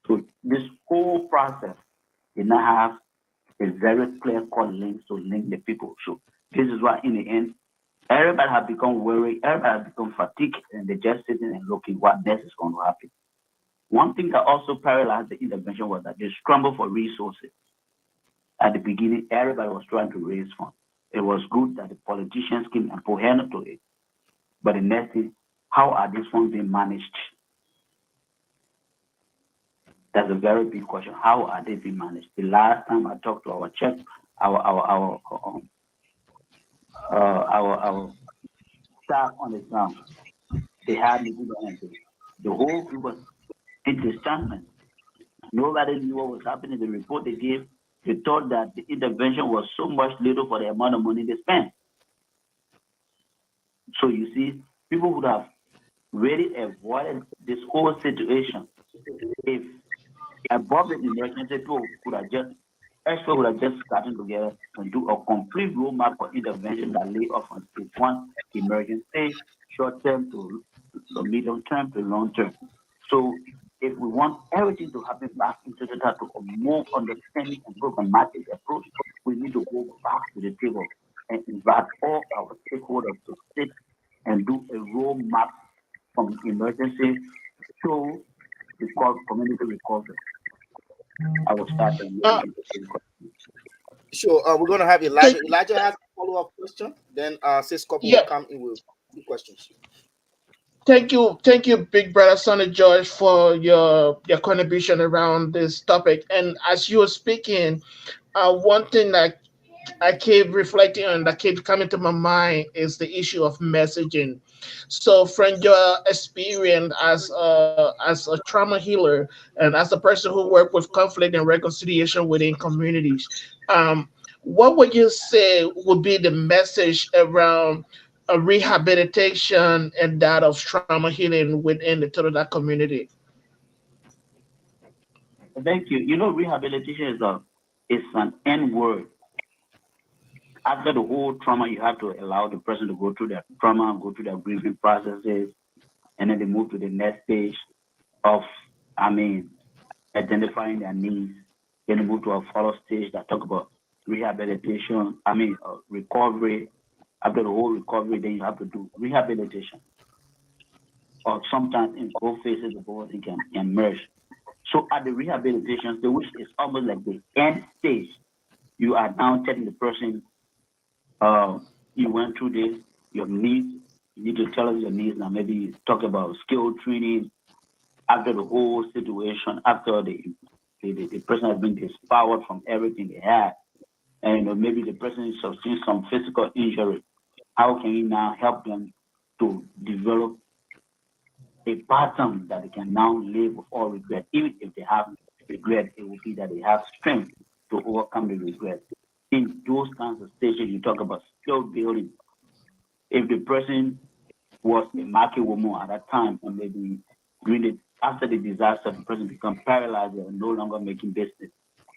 So this whole process did not have a very clear cut link to link the people. So this is why in the end, everybody has become worried, everybody has become fatigued, and they're just sitting and looking what next is going to happen. One thing that also paralyzed the intervention was that they scrambled for resources. At the beginning, everybody was trying to raise funds. It was good that the politicians came and put hand to it. But the next thing, how are these funds being managed? That's a very big question. How are they being managed? The last time I talked to our church, our staff on the ground, they had me do the answer. The whole group was in discernment. Nobody knew what was happening. The report they gave, they thought that the intervention was so much little for the amount of money they spent. So you see, people would have really avoided this whole situation if above the emergency people could have just experts would have just gotten together and do a complete roadmap for intervention that lay off on stage one emergency, short term to medium term to long term. So if we want everything to happen back into the to a more understanding and programmatic approach, we need to go back to the table and invite all our stakeholders to sit and do a roadmap from emergency to community recovery. I will start and Sure. We're going to have Elijah. Elijah has a follow-up question. Then Sis Couple will come in with two questions. Thank you, Big Brother Sonny George, for your contribution around this topic. And as you were speaking, one thing that I keep reflecting on, that keeps coming to my mind, is the issue of messaging. So, from your experience as a trauma healer and as a person who worked with conflict and reconciliation within communities, what would you say would be the message around rehabilitation and that of trauma healing within the Totota community? thank you. You know, rehabilitation is an N word. After the whole trauma, you have to allow the person to go through their trauma, go through their grieving processes, and then they move to the next stage of, identifying their needs. Then they move to a follow stage that talk about rehabilitation, recovery. After the whole recovery, then you have to do rehabilitation. Or sometimes in both phases, the both can merge. So at the rehabilitation stage, which is almost like the end stage, you are now telling the person, you went through this, your needs, you need to tell us your needs now. Maybe talk about skill training after the whole situation, after the person has been dispowered from everything they had. And maybe the person is sustained some physical injury. How can you now help them to develop a pattern that they can now live with all regret? Even if they have regret, it will be that they have strength to overcome the regret. In those kinds of stages, you talk about skill building. If the person was a market woman at that time, and maybe after the disaster, the person becomes paralyzed and no longer making business,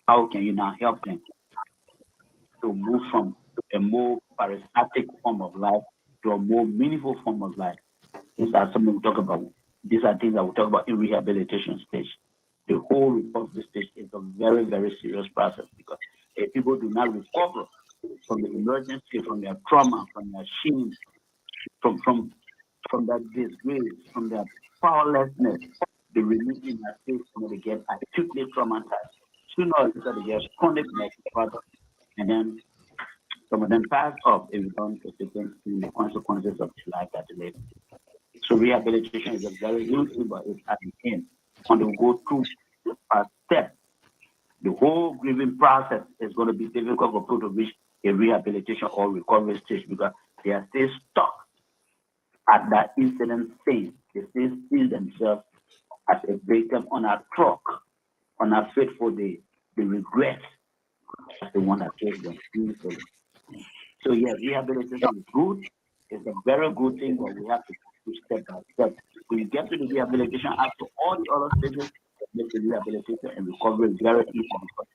how can you now help them to move from a more parasitic form of life to a more meaningful form of life? These are something we talk about. These are things that we talk about in rehabilitation stage. The whole recovery stage is a very, very serious process, because if people do not recover from the emergency, from their trauma, from their shame, from that disgrace, from that powerlessness, they remain in that state when they get acutely traumatized. Sooner or later, they get chronic nephropathy, and then some of them pass off if you don't participate in the consequences of the life that they live. So rehabilitation is a very huge thing, but it's at the end. When they go through a step, the whole grieving process is going to be difficult for people to reach a rehabilitation or recovery stage, because They are still stuck at that incident scene. They still see themselves as a victim on a truck, on a fateful day. They regret as the one that killed them easily. So yeah, rehabilitation is good. It's a very good thing, but we have to do step by step. When you get to the rehabilitation, after all the other stages, make the rehabilitation and recovery very easy because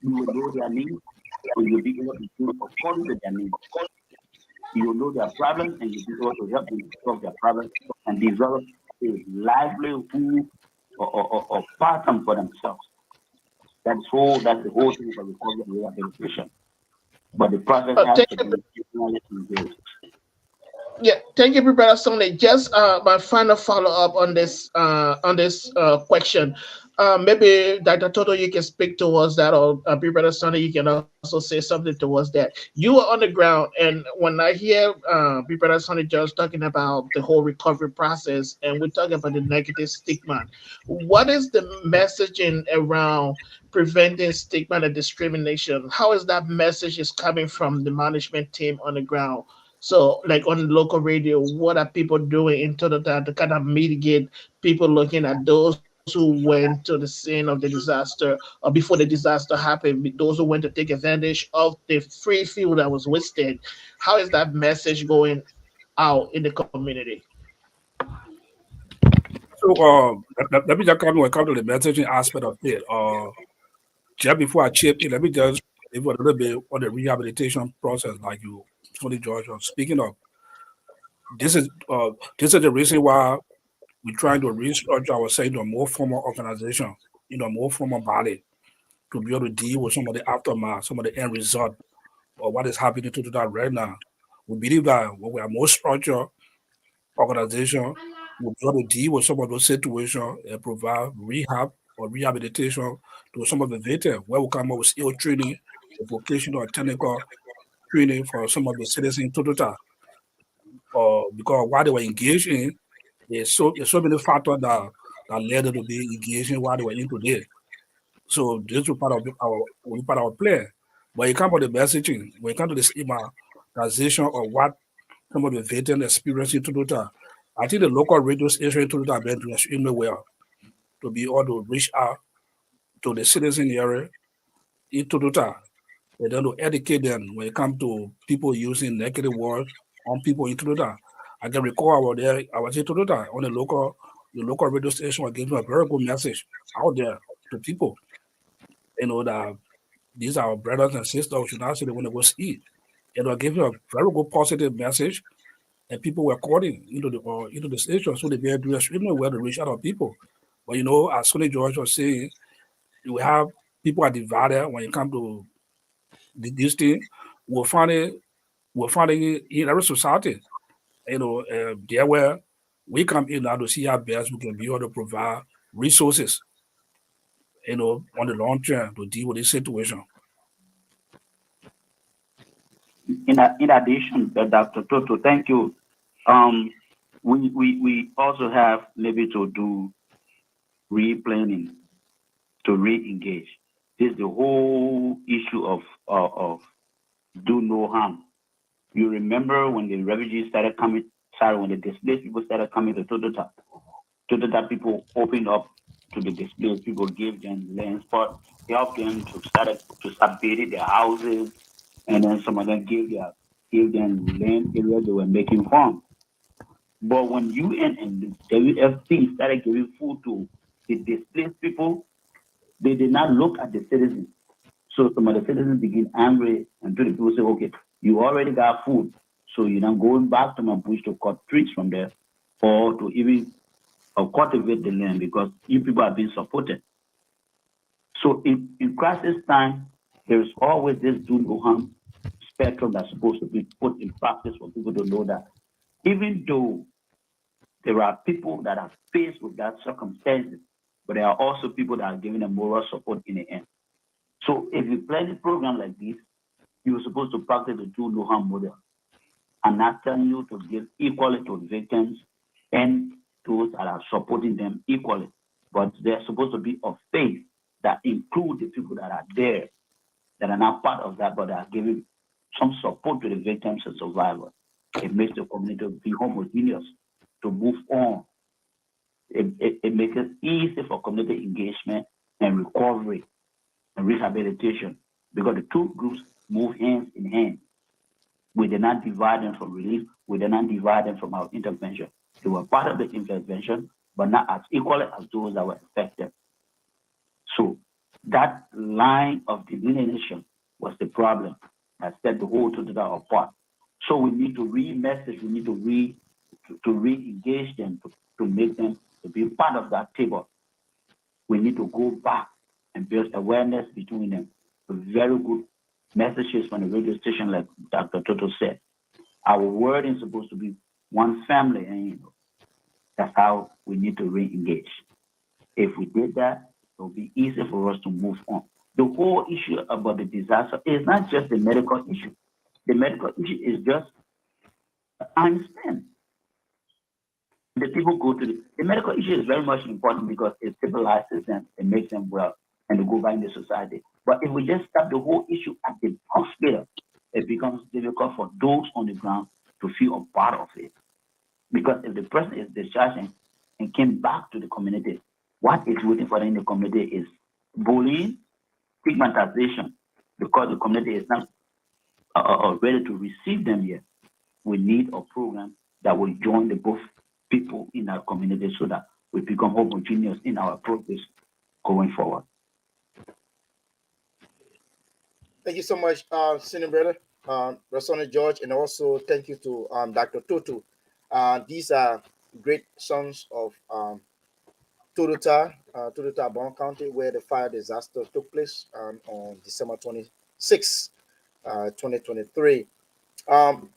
you will know their needs and you'll be able to do according to their needs. You will know their problems and you'll be able to help them to solve their problems and develop a livelihood or pattern for themselves. That's the whole thing for recovery and rehabilitation. But the process has Thank to you. be personally engaged. Yeah, thank you, Brother Sonny. Just my final follow up on this question. Maybe Dr. Toto, you can speak towards that, or Brother Sonny, you can also say something towards that. You were on the ground, and when I hear Brother Sonny just talking about the whole recovery process, and we're talking about the negative stigma, what is the messaging around preventing stigma and discrimination? How is that message is coming from the management team on the ground? So, like on local radio, what are people doing in Totota to kind of mitigate people looking at those who went to the scene of the disaster or before the disaster happened, those who went to take advantage of the free fuel that was wasted? How is that message going out in the community? So let me just come to the messaging aspect of it. Just before I chip in, let me just give a little bit on the rehabilitation process, like you, Tony George, was speaking of. This is uh, this is the reason why we're trying to restructure ourselves into a more formal organization, a more formal body to be able to deal with some of the aftermath, some of the end result of what is happening to that right now. We believe that when we are more structured organization, we'll be able to deal with some of those situations and provide rehab or rehabilitation to some of the victims, where we come up with skill training, vocational or technical training for some of the citizens in Totota. Because while they were engaged in, there's so many factors that led them to be engaged in what they were into there. So this was part of our plan. But it comes to the messaging, when it comes to the stigmatization of what some of the veteran experience in Totota, I think the local radio station in Totota have been doing extremely well to be able to reach out to the citizen area in Totota and then to educate them when it comes to people using negative words on people in Totota. I can recall I was in Totota on the local radio station was giving a very good message out there to people. That these are our brothers and sisters who should not say they want to go see. And I gave you a very good positive message, and people were calling into the station, so they were doing extremely well to reach out to people. But as Sonny George was saying, you have people are divided when it comes to this thing. We'll find it, we'll find it in every society. There where we come in now to see how best we can be able to provide resources, on the long term to deal with this situation. In addition, Dr. Toto, thank you. Um, we also have maybe to do replanning, to re-engage. This is the whole issue of do no harm. You remember when the refugees when the displaced people started coming to Totota. Totota people opened up to the displaced people, gave them land spot, helped them to start building their houses, and then some of them gave them land areas they were making farms. But when UN and the WFP started giving food to the displaced people, they did not look at the citizens. So some of the citizens begin angry, and to the people say, okay, you already got food, so you're not going back to my bush to cut trees from there or to even cultivate the land because you people are being supported. So in crisis time, there is always this do no harm spectrum that's supposed to be put in practice for people to know that even though there are people that are faced with that circumstances, but there are also people that are giving them moral support in the end. So if you plan a program like this, you're supposed to practice the do no harm model. I'm not telling you to give equally to the victims and those that are supporting them equally, but they're supposed to be of faith that include the people that are there, that are not part of that, but are giving some support to the victims and survivors. It makes the community be homogeneous to move on. It makes it easy for community engagement and recovery and rehabilitation because the two groups move hand in hand. We did not divide them from relief. We did not divide them from our intervention. They were part of the intervention, but not as equally as those that were affected. So that line of delineation was the problem that set the whole Totota apart. So we need to re-message, we need to re-engage them, to make them to be part of that table. We need to go back and build awareness between them. Very good messages from the radio station, like Dr. Toto said. Our word is supposed to be one family, and that's how we need to re-engage. If we did that, it will be easy for us to move on. The whole issue about the disaster is not just the medical issue. The medical issue is just time spent. The people go to the medical issue is very much important because it stabilizes them, it makes them well, and they go back in the society. But if we just stop the whole issue at the hospital, it becomes difficult for those on the ground to feel a part of it. Because if the person is discharged and came back to the community, what is waiting for them in the community is bullying, stigmatization, because the community is not ready to receive them yet. We need a program that will join the both people in our community so that we become homogeneous in our progress going forward. Thank you so much, Senior Brother, Brother George, and also thank you to Dr. Toto. These are great sons of Totota, Bong County, where the fire disaster took place on December 26, 2023. And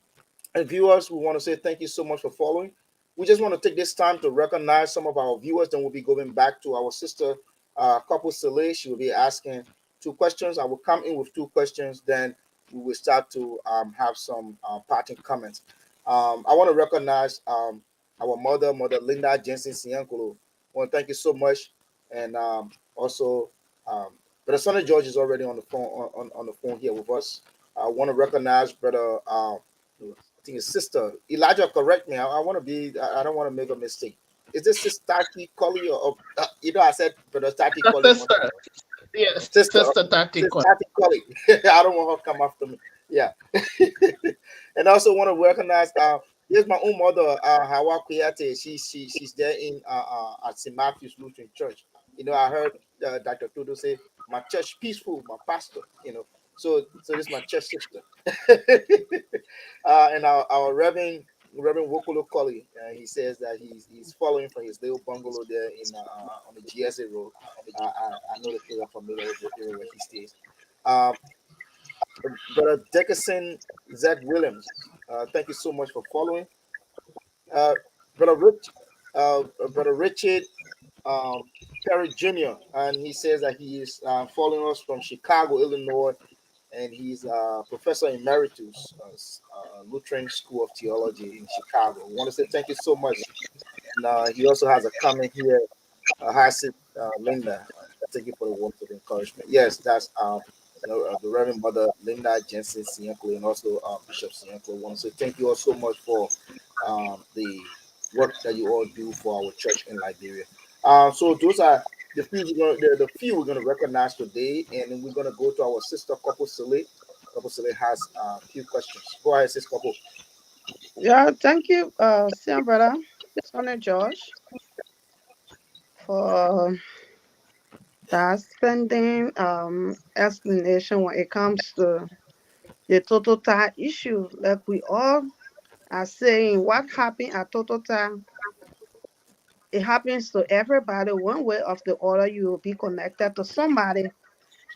viewers, we want to say thank you so much for following. We just want to take this time to recognize some of our viewers. Then we'll be going back to our sister, Couple Saleh. She will be asking 2 questions. I will come in with 2 questions. Then we will start to have some parting comments. I want to recognize our Mother Linda Jensen Siankolo. I want to thank you so much. And also, Brother Sonny George is already on the phone on the phone here with us. I want to recognize Brother. I think his sister Elijah. Correct me. I want to be. I don't want to make a mistake. Is this Sister Tati Colley or I said Brother Tati Colley? Sister. Yes, Sister Tati Colley. I don't want her to come after me. Yeah. And I also want to recognize. Here's my own mother, Hawa Kuyate. She's there in at St. Matthew's Lutheran Church. I heard Dr. Toto say, "My church peaceful, my pastor." So this is my church sister. And our Reverend Wokolo Colley, he says that he's following from his little bungalow there in on the GSA road. I know the people are familiar with the area where he stays. Brother Dickerson Z. Williams, thank you so much for following. Brother Richard Perry Jr., and he says that he is following us from Chicago, Illinois, and he's a professor emeritus, Lutheran School of Theology in Chicago. I want to say thank you so much. And he also has a comment here. Hi, Linda. Thank you for the words of encouragement. Yes, that's the Reverend Mother Linda Jensen Sianklo and also Bishop Sianklo. I want to say thank you all so much for the work that you all do for our church in Liberia. So those are the few we're going to recognize today, and then we're going to go to our sister Couple Saleh. Couple Saleh has a few questions. Go ahead, Sister Couple. Yeah, thank you, Senior Brother Sonny George, for that spending explanation when it comes to the Totota issue. Like we all are saying, what happened at Totota, it happens to everybody one way or the other. You will be connected to somebody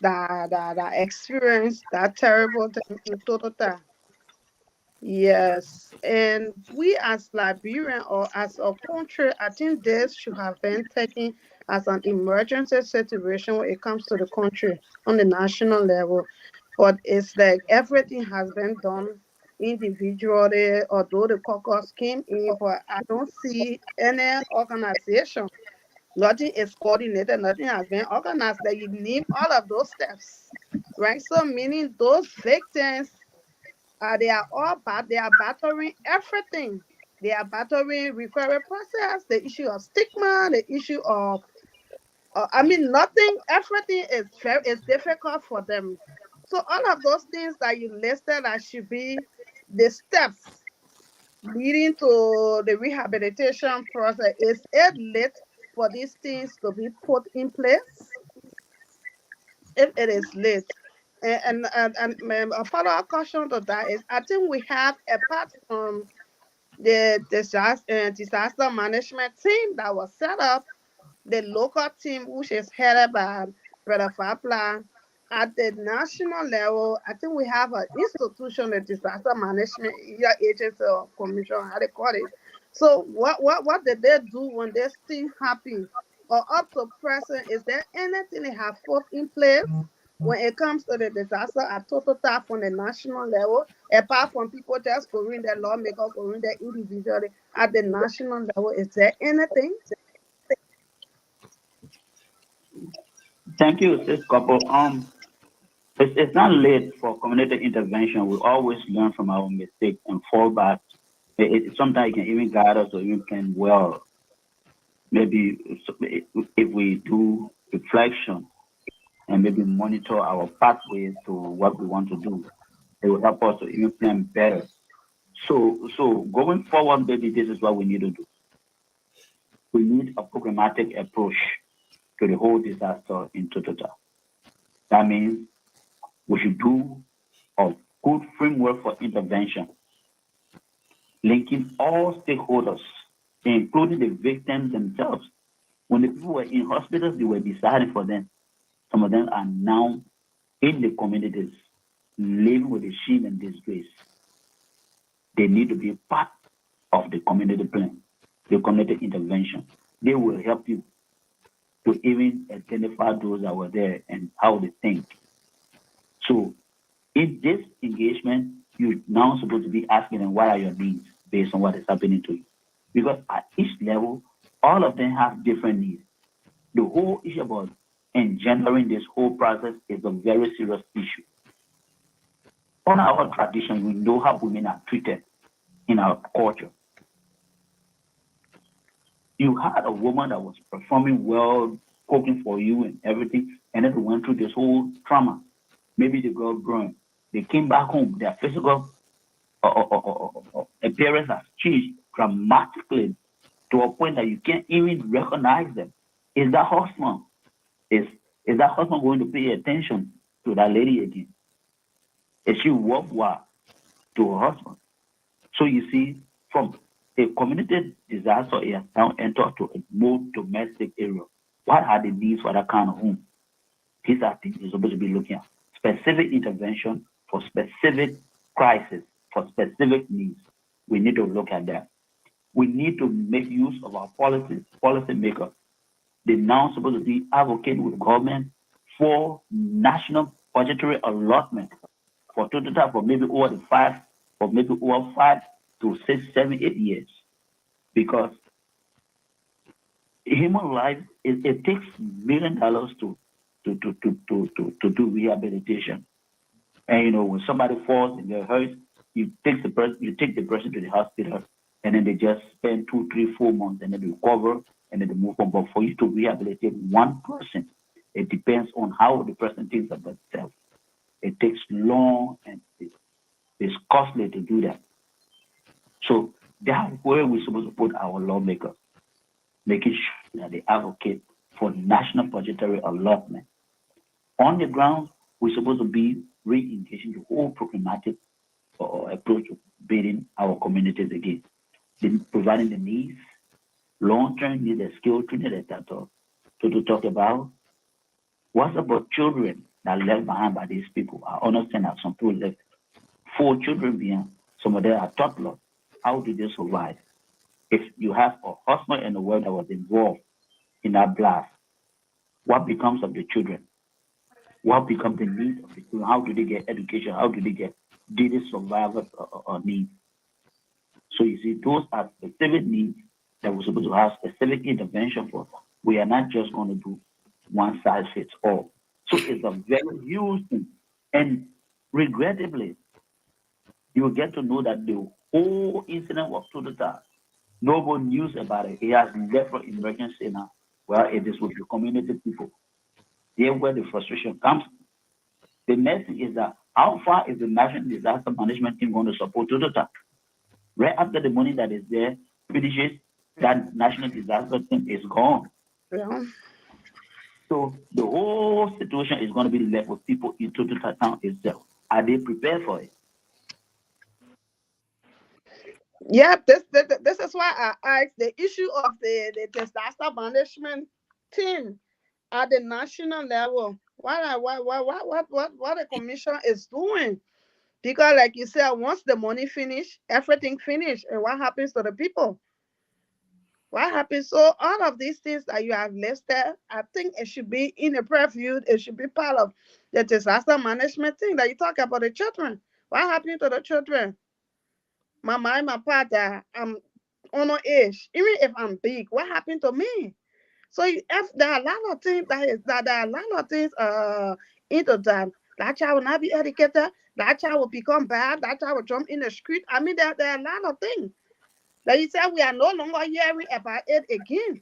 that experienced that terrible thing in Totota. Yes, and we as Liberian or as a country, I think this should have been taken as an emergency situation when it comes to the country on the national level. But it's like everything has been done individually, although the caucus came in, but I don't see any organization. Nothing is coordinated, nothing has been organized. Like you name all of those steps, right? So meaning those victims They are all bad. They are battering everything. They are battering recovery process, the issue of stigma, the issue of I mean, nothing. Everything is difficult for them. So all of those things that you listed that should be the steps leading to the rehabilitation process. Is it late for these things to be put in place? If it is late, and a follow-up question to that is, I think we have, apart from the disaster management team that was set up, the local team, which is headed by Brother Fapla, at the national level, I think we have an institution, a disaster management agency or commission, how they call it. So what did they do when this thing happened? Or up to present, is there anything they have put in place when it comes to the disaster at Totota from the national level, apart from people just going there, lawmakers going there individually at the national level? Is there anything? Thank you, Sis Couple. It's not late for community intervention. We always learn from our mistakes and fall back. Sometimes it can even guide us or even plan well. Maybe if we do reflection and maybe monitor our pathways to what we want to do, it will help us to even plan better. So going forward, maybe this is what we need to do. We need a programmatic approach to the whole disaster in Totota. That means we should do a good framework for intervention, linking all stakeholders, including the victims themselves. When the people were in hospitals, they were deciding for them. Some of them are now in the communities, living with the shame and disgrace. They need to be part of the community plan, the community intervention. They will help you to even identify those that were there and how they think. So in this engagement, you're now supposed to be asking them what are your needs based on what is happening to you. Because at each level, all of them have different needs. The whole issue about engendering this whole process is a very serious issue. On our tradition, we know how women are treated in our culture. You had a woman that was performing well, cooking for you and everything, and then they went through this whole trauma. Maybe the girl burned. They came back home. Their physical appearance has changed dramatically to a point that you can't even recognize them. Is that husband? Is that husband going to pay attention to that lady again? Is she worthwhile to her husband? So you see, from a community disaster, it has now entered to a more domestic area. What are the needs for that kind of home? These are things you're supposed to be looking at. Specific intervention for specific crisis, for specific needs. We need to look at that. We need to make use of our policy makers. They're now supposed to be advocating with government for national budgetary allotment for Totota for maybe over the 5 to 6, 7, 8 years. Because human life, it takes $1 million to do rehabilitation. And when somebody falls and they're hurt, you take the person to the hospital, and then they just spend 2, 3, 4 months, and then they recover, and then they move on. But for you to rehabilitate one person, it depends on how the person thinks about themselves. It takes long and it's costly to do that. So that's where we're supposed to put our lawmakers, making sure that they advocate for national budgetary allotment. On the ground, we're supposed to be re-engaging the whole programmatic approach of building our communities again, providing the needs, long-term needs, the skill training that to talk about. What about children that are left behind by these people? I understand that some people left 4 children behind. Some of them are toddlers. How do they survive? If you have a husband and a wife that was involved in that blast, what becomes of the children? What becomes the need of the children? How do they get education? How do they get daily survival needs? So you see, those are specific needs that we're supposed to have specific intervention for. We are not just going to do one size fits all. So it's a very huge thing. And regrettably, you will get to know that the whole incident was Totota. Nobody news about it. He has left for emergency now. Well, it is with the community people. There where the frustration comes. The next thing is that how far is the National Disaster Management Team going to support Totota? Right after the money that is there finishes, that National Disaster Team is gone. Yeah. So the whole situation is going to be left with people in Totota town itself. Are they prepared for it? Yeah, this is why I asked the issue of the disaster management team at the national level. What the commission is doing? Because, like you said, once the money finish, everything finish, and what happens to the people? What happens? So all of these things that you have listed, I think it should be in the preview. It should be part of the disaster management thing that you talk about the children. What happened to the children? Mama and my father, I'm on age. Even if I'm big, what happened to me? So if there are a lot of things that there are a lot of things into that. That child will not be educated. That child will become bad. That child will jump in the street. I mean, there are a lot of things. Like you said, we are no longer hearing about it again.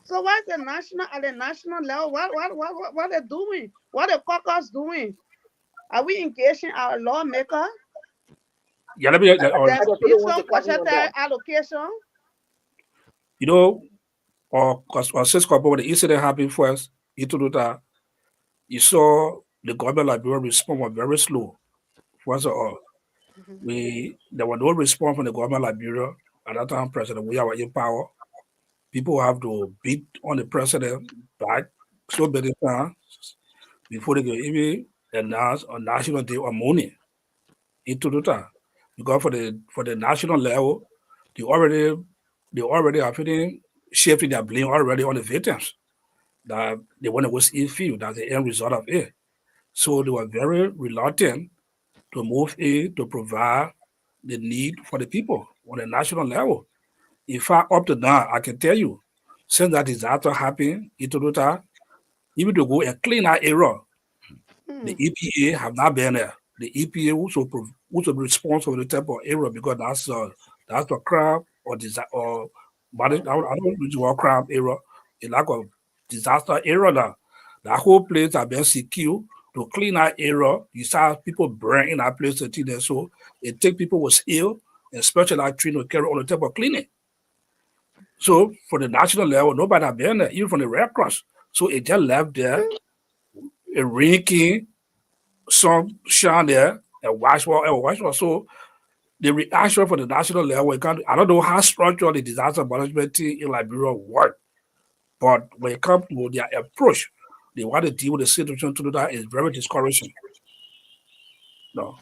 So what's the national at the national level? What they're doing? What the caucus doing? Are we engaging our lawmaker? Yeah, let me. There's Dr. been Toto wants to some come in on budgetary that. allocation. You know, or since when the incident happened first, that you saw the government Liberia response was very slow. First of all, Mhm. there was no response from the government Liberia at that time. President, we are in power. People have to beat on the president back so many times before they can even announce a national day of mourning in Totota. Because for the national level, they already have been shifting their blame already on the victims. That they want to was ill that's the end result of it. So they were very reluctant to move in to provide the need for the people on a national level. In fact, up to now, I can tell you, since that disaster happened in Totota, even to go and clean that area, the Hmm. EPA have not been there. The EPA also be responsible for the type of area because that's the crime or disaster or but I don't use the word crime area. It's like a disaster area now. That whole place have been secure to clean that area. You saw people burn in that place until then. So it take people was ill, and especially like trying to carry on the type of cleaning. So for the national level, nobody have been there, even from the Red Cross. So it just left there, a rinky some shine there and watch. So the reaction for the national level, I don't know how structured the disaster management team in Liberia work, but when it comes to their approach, they want to deal with the situation to do that is very discouraging. No.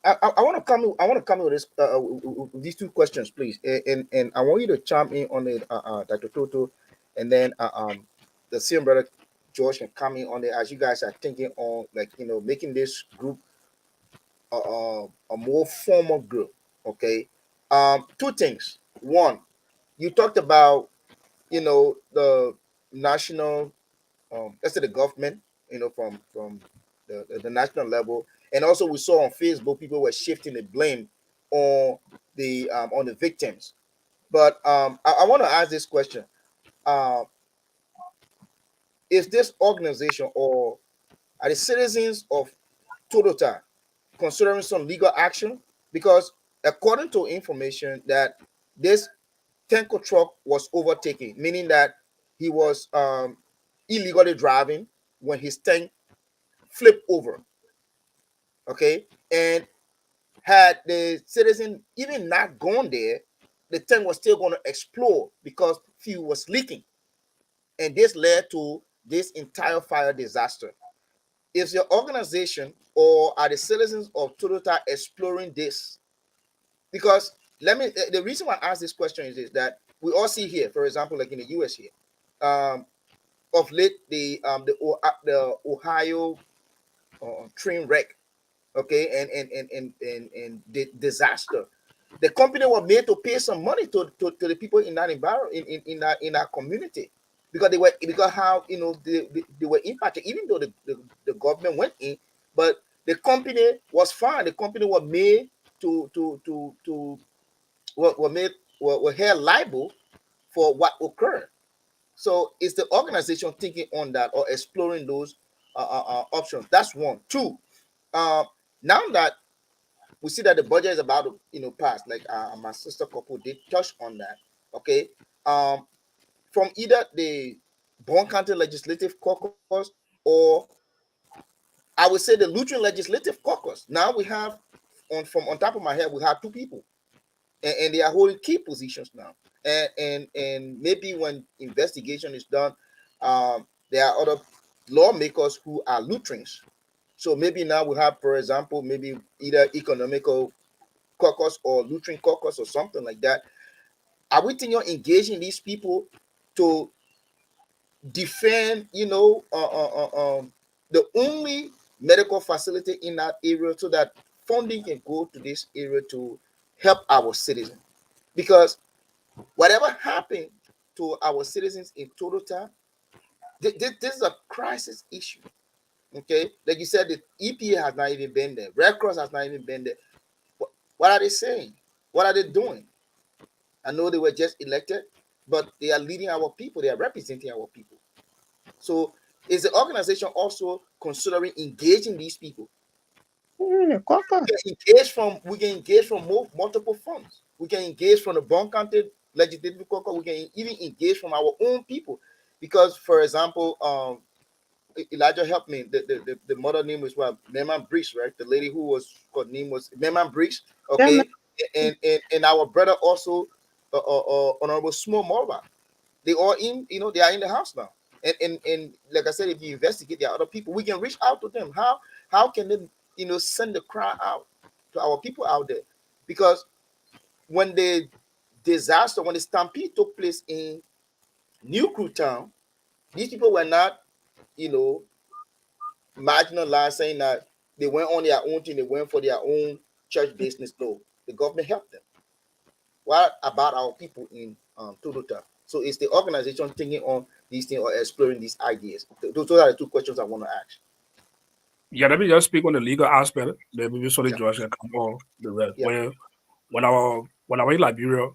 I want to come. I want to come with this. With these two questions, please, and I want you to chime in on it, Dr. Toto, and then the same brother George can come in on it as you guys are thinking on, like, making this group a more formal group. Okay, two things. One, you talked about the national, let's say the government, from the national level, and also we saw on Facebook people were shifting the blame on the victims. But I want to ask this question: uh, Is this organization, or are the citizens of Totota considering some legal action? Because according to information that this tanker truck was overtaken, meaning that he was illegally driving when his tank flipped over. Okay, and had the citizen even not gone there, the tank was still going to explode because fuel was leaking, and this led to this entire fire disaster. Is your organization or are the citizens of Totota exploring this? Because the reason why I ask this question is that we all see here, for example, like in the US here, um, of late the Ohio train wreck, okay, and disaster. The company was made to pay some money to the people in that environment, in that community, because how they were impacted, even though the government went in, but the company was fine. The company was made were made were held liable for what occurred. So is the organization thinking on that or exploring those options? That's one. Two, now that we see that the budget is about to pass, like my sister couple did touch on that. Okay, from either the Bong County Legislative Caucus or I would say the Lutheran Legislative Caucus. Now we have on top of my head we have two people, and they are holding key positions now. And maybe when investigation is done, there are other lawmakers who are Lutherans. So maybe now we have, for example, maybe either economical caucus or Lutheran caucus or something like that. Are we thinking of engaging these people to defend, the only medical facility in that area so that funding can go to this area to help our citizens? Because whatever happened to our citizens in Totota, this is a crisis issue. Okay, like you said, the EPA has not even been there. Red Cross has not even been there. What are they saying? What are they doing? I know they were just elected, but they are leading our people. They are representing our people. So is the organization also considering engaging these people? The caucus. We can engage from multiple fronts. We can engage from the Bong County Legislative Caucus. We can even engage from our own people. Because, for example, Elijah helped me. The mother name was what? Meman Briggs, right? The lady who was called name was Meman Briggs. Okay. And our brother also, Honorable Small Morba. They all they are in the house now. And like I said, if you investigate, there are other people. We can reach out to them. How can they send the cry out to our people out there? Because when the stampede took place in New Crew Town, these people were not marginalized, saying that they went on their own thing, they went for their own church business. No, the government helped them. What about our people in Totota? So is the organization thinking on these things or exploring these ideas? Those are the two questions I want to ask. Yeah, let me just speak on the legal aspect. Then maybe sorry, Yeah. Josh can come on the rest. Yeah. When I was in Liberia,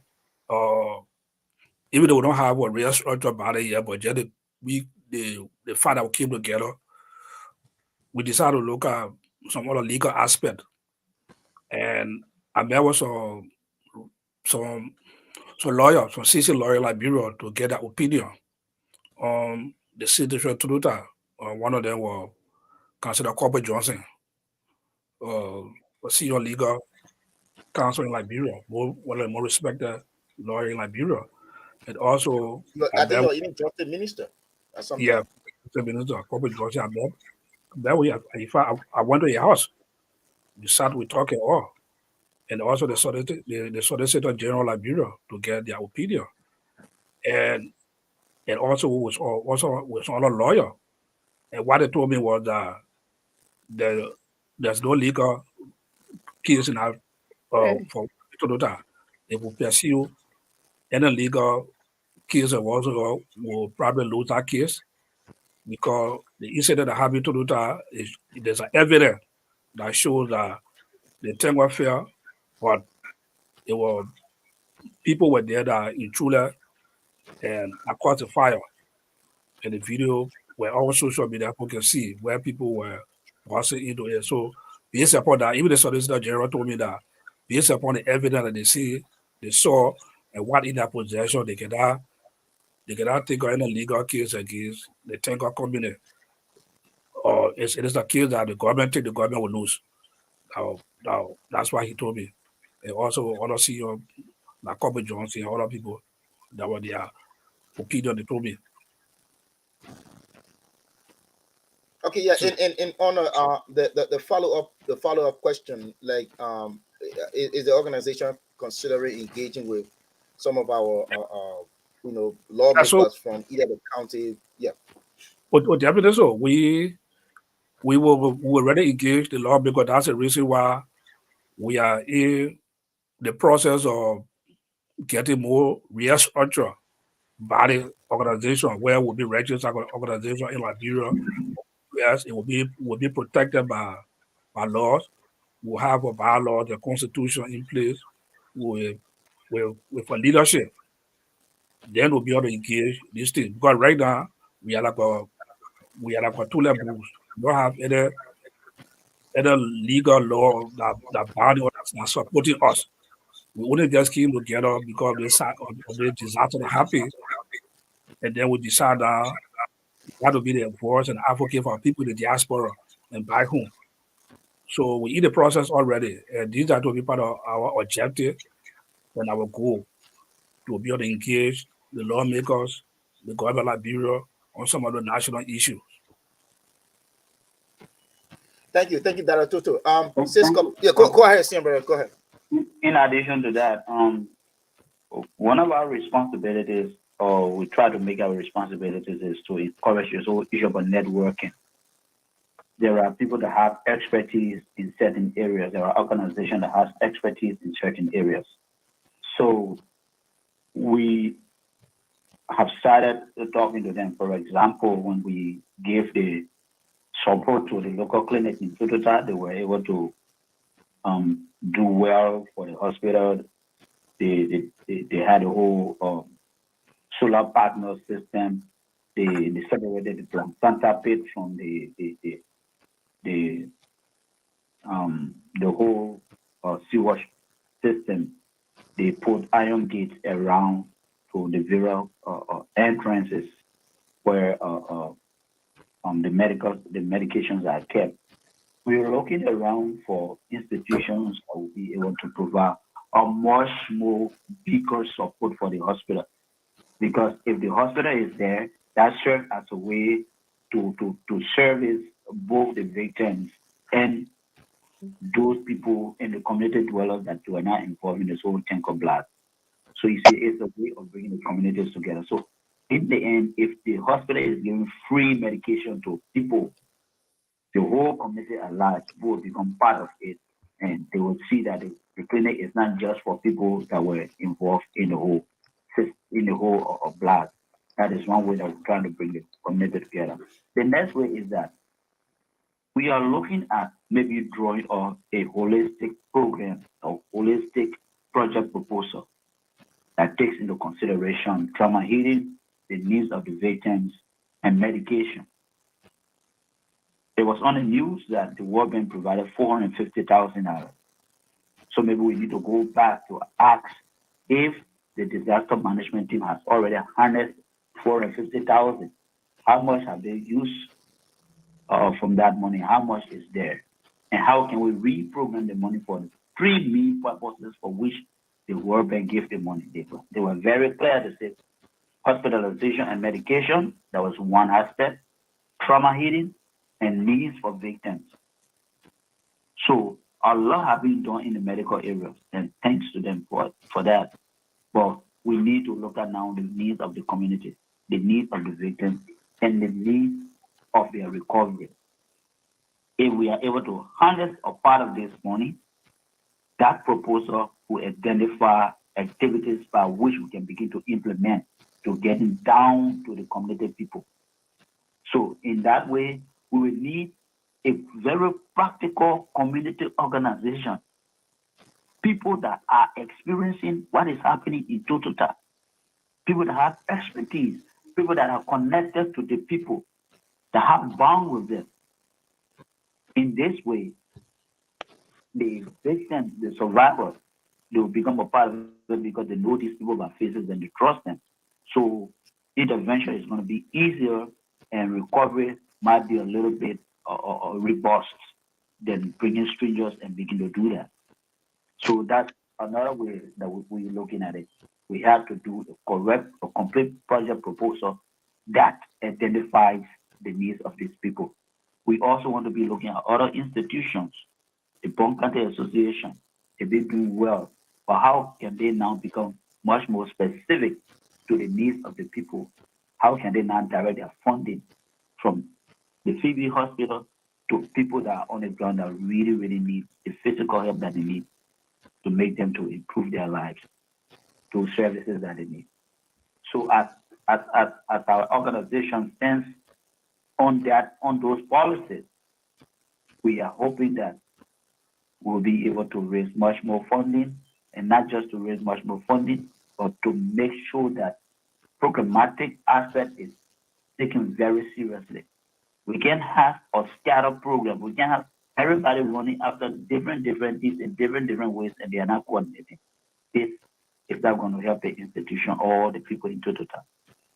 even though we don't have a real structure about it yet, but just the fact that we came together, we decided to look at some other legal aspect. And I met with some lawyers, some CC lawyer in Liberia to get their opinion on the situation of Totota. One of them was Councilor Corporate Johnson, a senior legal counsel in Liberia, one of the more respected lawyer in Liberia. And also, I think you're even justice minister or something. Yeah, the minister, Corporate Johnson, I met. Then I went to your house. We sat, we talked all. And also the Solicitor General Liberia to get their opinion. And also was on a lawyer. And what they told me was that there's no legal case in our for Totota. They will pursue any legal case and also will probably lose that case because the incident that happened to Totota there's evidence that shows that the thing was fair, but it was people were there that intruder and across the fire. And the video were all social media people can see where people were passing into it. So based upon that, even the Solicitor General told me that based upon the evidence that they saw, and what in their possession, they cannot take on any legal case against the Tenga community. Or it is a case that the government will lose. Now that's why he told me. And also other CEO like Corporate Johnson and other people that were their opinion they told me. Okay, yeah, and on the follow up question, like is the organization considering engaging with some of our lawmakers from either the county? Yeah. But definitely so. We will already engage the lawmakers. That's the reason why we are in the process of getting more real structure body organization where will be registered organization in Liberia. Yes, it will be protected by laws, we'll have a bylaw, the constitution in place with a leadership. Then we'll be able to engage these things. Because right now we are like a two levels. We don't have any legal law that bound us, that supporting us. We only just came together because of the disaster that happened, and then we decided we had to be the voice and advocate for people in the diaspora and back home. So we in the process already, and these are to be part of our objective and our goal to be able to engage the lawmakers, the government of Liberia on some of the national issues. Thank you, Dr. Toto. Thank you. Go ahead, Senior. Go ahead. In addition to that, one of our responsibilities, or we try to make our responsibilities, is to encourage this whole issue about networking. There are people that have expertise in certain areas. There are organizations that have expertise in certain areas. So we have started talking to them. For example, when we gave the support to the local clinic in Totota, they were able to do well for the hospital. They had a whole solar partner system. They separated the placenta pit from the whole sewage system. They put iron gates around to the various entrances where the medications are kept. We're looking around for institutions that will be able to provide a much more bigger support for the hospital. Because if the hospital is there, that serves as a way to service both the victims and those people in the community dwellers that were not involved in this whole tank of blood. So you see, it's a way of bringing the communities together. So in the end, if the hospital is giving free medication to people, the whole community at large will become part of it, and they will see that the clinic is not just for people that were involved in the whole of blood. That is one way that we're trying to bring the community together. The next way is that we are looking at maybe drawing up a holistic program or holistic project proposal that takes into consideration trauma healing, the needs of the victims, and medication. It was on the news that the World Bank provided $450,000. So maybe we need to go back to ask if the disaster management team has already harnessed $450,000. How much have they used from that money? How much is there? And how can we reprogram the money for the three main purposes for which the World Bank gave the money? They were very clear to say hospitalization and medication, that was one aspect, trauma healing, and needs for victims. So a lot have been done in the medical area, and thanks to them for that. But we need to look at now the needs of the community, the needs of the victims, and the needs of their recovery. If we are able to harness a part of this money, that proposal will identify activities by which we can begin to implement to getting down to the community people. So in that way, we will need a very practical community organization, people that are experiencing what is happening in Totota, people that have expertise, people that are connected to the people, that have bound with them. In this way, the victims, the survivors, they will become a part of it because they know these people by faces and they trust them. So intervention is going to be easier and recovery might be a little bit robust than bringing strangers and begin to do that. So that's another way that we're looking at it. We have to do a complete project proposal that identifies the needs of these people. We also want to be looking at other institutions, the Bong County Association. They've been doing well, but how can they now become much more specific to the needs of the people? How can they now direct their funding from the Phoebe Hospital to people that are on the ground that really, really need the physical help that they need to make them to improve their lives, to services that they need. So as our organization stands on those policies, we are hoping that we'll be able to raise much more funding, and not just to raise much more funding, but to make sure that programmatic aspect is taken very seriously. We can have a scattered program. We can have everybody running after different things in different ways, and they are not coordinating. This is not going to help the institution or the people in Totota.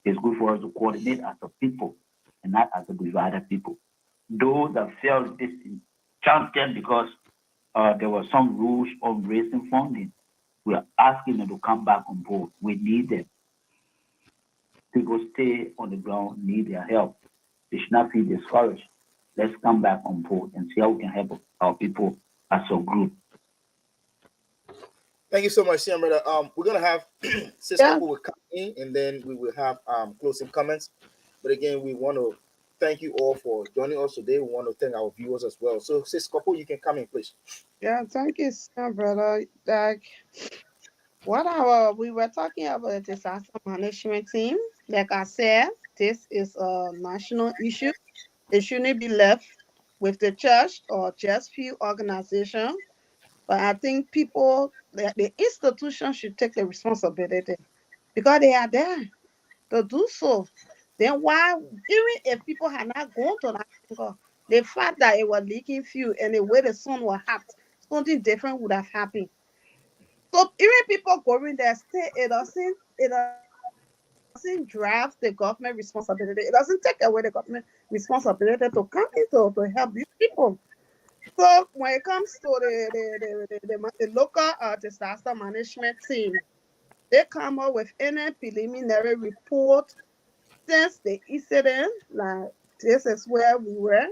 It's good for us to coordinate as a people and not as a divided people. Those that felt disenchanted because there were some rules on raising funding, we are asking them to come back on board. We need them. People stay on the ground, need their help. They should not feel discouraged. Let's come back on board and see how we can help our people as a group. Thank you so much, Sam brother. We're gonna have Sis Yeah, Couple will come in, and then we will have closing comments. But again, we want to thank you all for joining us today. We want to thank our viewers as well. So, Sis Couple, you can come in, please. yeah, thank you, brother. Like we were talking about the disaster management team. Like I said, this is a national issue. It shouldn't be left with the church or just few organizations. But I think people, the institution should take the responsibility because they are there to do so. Then why, even if people had not gone to that angle, the fact that it was leaking fuel and the way the sun was hot, something different would have happened. So even people going there, still it doesn't draft the government responsibility. It doesn't take away the government responsibility to come in to help these people. So when it comes to the local disaster management team, they come up with any preliminary report since the incident, like this is where we were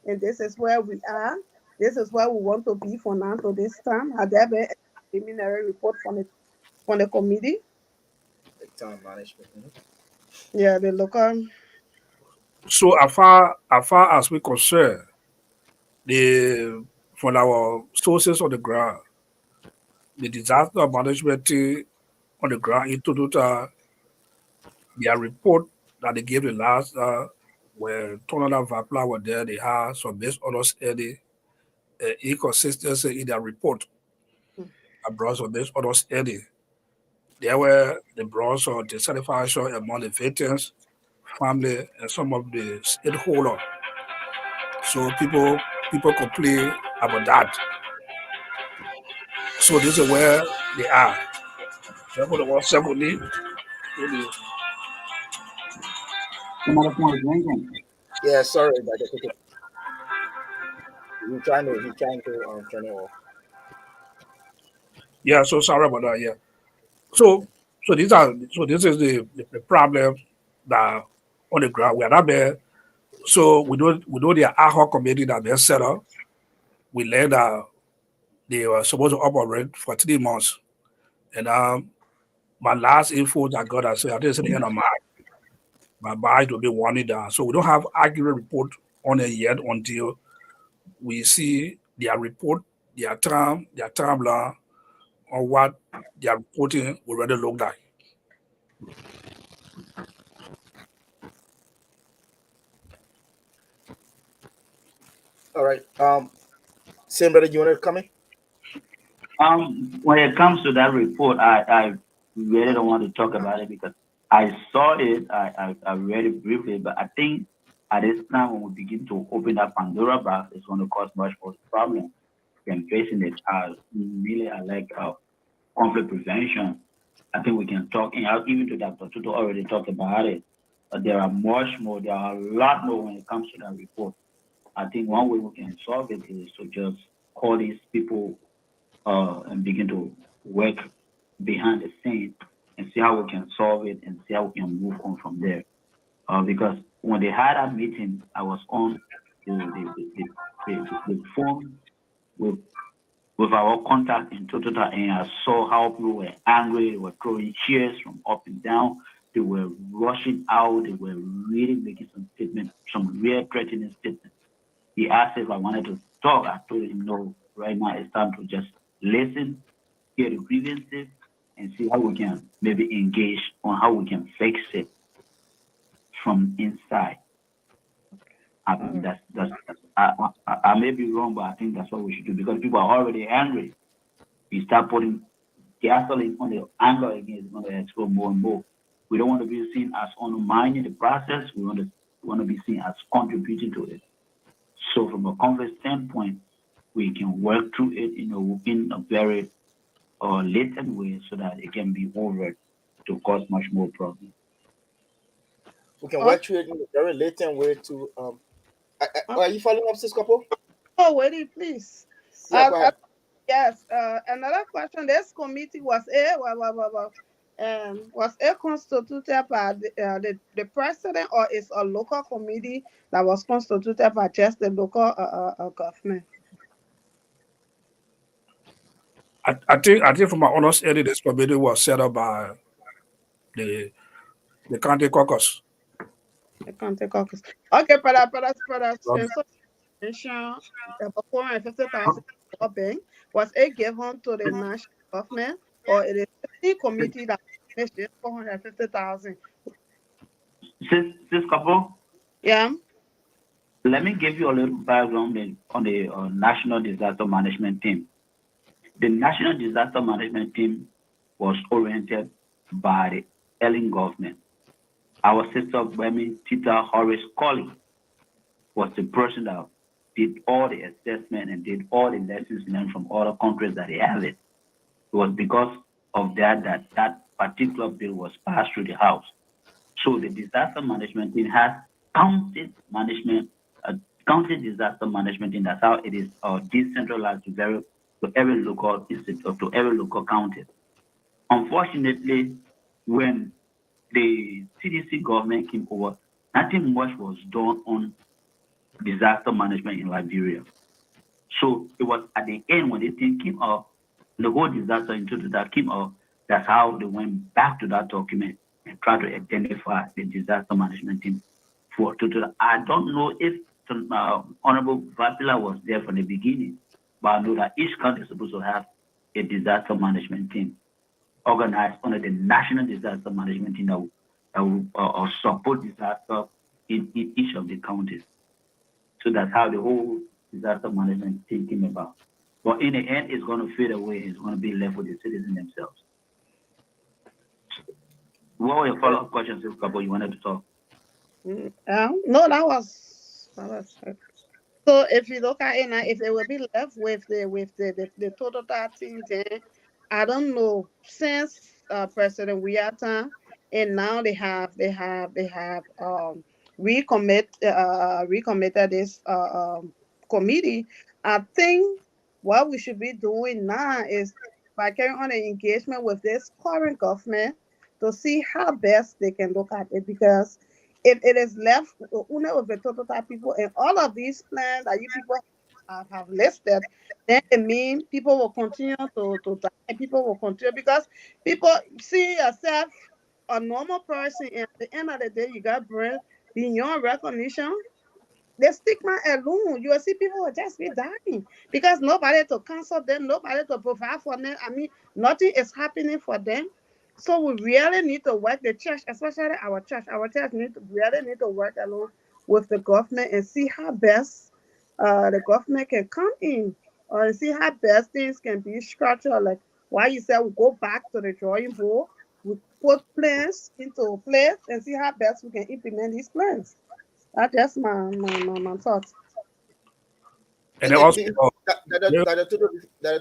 and this is where we are. This is where we want to be from now to this time. Have there been a preliminary report from the committee? The time management. Yeah, the local. So as far as we concern the from our sources on the ground, the disaster management team on the ground in Totota, their report that they gave the last when Tonala Vapla were there, they had some misunderstanding inconsistency in their report. I brought some misunderstanding. There were the brought some dissatisfaction among the victims, family, and some of the stakeholders. So people complain about that. So this is where they are. Secondly, Somebody want to drinking. Yeah, sorry about that. He's trying to turn it off. yeah, so sorry about that. Yeah. So this is the problem that on the ground we are not there. So we know the ad hoc committee that they set up. We learned that they were supposed to operate for 3 months. And my last info that I got, I said, I think it's the end of March. My body will be warning that. So we don't have accurate report on it yet until we see their report, their timeline on what their reporting will really look like. All right. Sam brother, you want to come in? When it comes to that report, I really don't want to talk about it because I saw it, I read it briefly, but I think at this time when we begin to open that Pandora box, it's going to cause much more problem than facing it. I like conflict prevention. I think we can talk, and even to Dr. Toto already talked about it. But there are much more, there are a lot more when it comes to that report. I think one way we can solve it is to just call these people and begin to work behind the scene and see how we can solve it and see how we can move on from there. Because when they had that meeting, I was on the phone with our contact in Totota, and I saw how people were angry. They were throwing chairs from up and down. They were rushing out. They were really making some statements, some real threatening statements. He asked if I wanted to talk. I told him no. Right now, it's time to just listen, hear the grievances, and see how we can maybe engage on how we can fix it from inside. I think I may be wrong, but I think that's what we should do because people are already angry. We start putting gasoline on the anger again, it's going to explode more and more. We don't want to be seen as undermining the process. We want to be seen as contributing to it. So from a conflict standpoint, we can work through it in a very latent way so that it can be over to cause much more problems. We can Okay. work through it in a very latent way to Okay. are you following up, sis couple? Oh, wait, please. Yeah, go ahead. Yes. Another question. This committee was it constituted by the president, or is a local committee that was constituted by just the local government? I think from my understanding, this committee was set up by the the county caucus. The county caucus. Okay, para Well, Spencer mention about 450,000 Bing. Was it given to the national government, or it is the committee that managed this 450,000? This couple, Yeah. let me give you a little background on the National Disaster Management Team. The National Disaster Management Team was oriented by the Ellen government. Our sister Women Tita Horace Colley was the person that did all the assessment and did all the lessons learned from other countries that they have it. It was because of that particular bill was passed through the House. So the disaster management team has county management, county disaster management team. That's how it is decentralized to every local institute, to every local county. Unfortunately, when the CDC government came over, nothing much was done on disaster management in Liberia. So it was at the end when the thing came up, the whole disaster into that came up, that's how they went back to that document and tried to identify the disaster management team for Toto. I don't know if Honorable Vapila was there from the beginning, but I know that each county is supposed to have a disaster management team organized under the National Disaster Management Team that will support disaster in each of the counties. So that's how the whole disaster management team came about. But in the end, it's going to fade away. It's going to be left with the citizens themselves. What were your follow-up questions, if Couple, you wanted to talk? No, that was it. So if you look at it now, if they will be left with the total team, then I don't know. Since President Wiata, and now they have recommitted this committee. I think what we should be doing now is by carrying on an engagement with this current government to see how best they can look at it, because if it is left only with the Totota people and all of these plans that you people have listed, then it means people will continue to die. People will continue because people see yourself a normal person, and at the end of the day, you got bring beyond recognition. The stigma alone, you will see people will just be dying because nobody to counsel them, nobody to provide for them. I mean, nothing is happening for them. So we really need to work the church, especially our church. Our church really need to work along with the government and see how best the government can come in, or see how best things can be structured. Like why you said we go back to the drawing board, we put plans into place and see how best we can implement these plans. That's just my thoughts. and then also, yeah,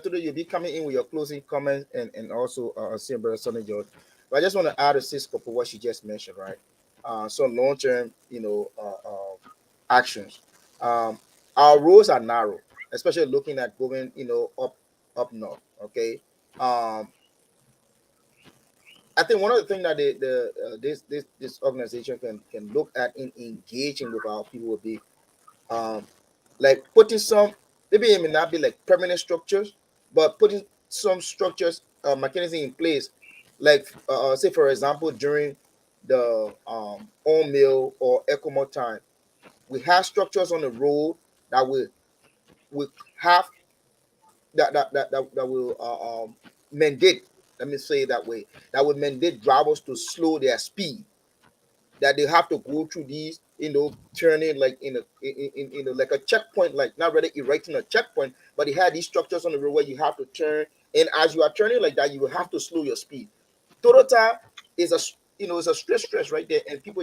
You'll be coming in with your closing comments and also seeing Brother Sonny George. But I just want to add a sis couple what she just mentioned, right? Some long term, actions. Um, our roads are narrow, especially looking at going, up north. Okay. Um, I think one of the things that this organization can look at in engaging with our people would be um, like putting some, maybe it may not be like permanent structures, but putting some structures mechanism in place, like say for example during the on mill or ecomo time, we have structures on the road that will have that will mandate, let me say it that way, that will mandate drivers to slow their speed, that they have to go through these turning like like a checkpoint, like not really erecting a checkpoint, but it had these structures on the road where you have to turn, and as you are turning like that, you will have to slow your speed. Totota is a is a straight stretch right there, and people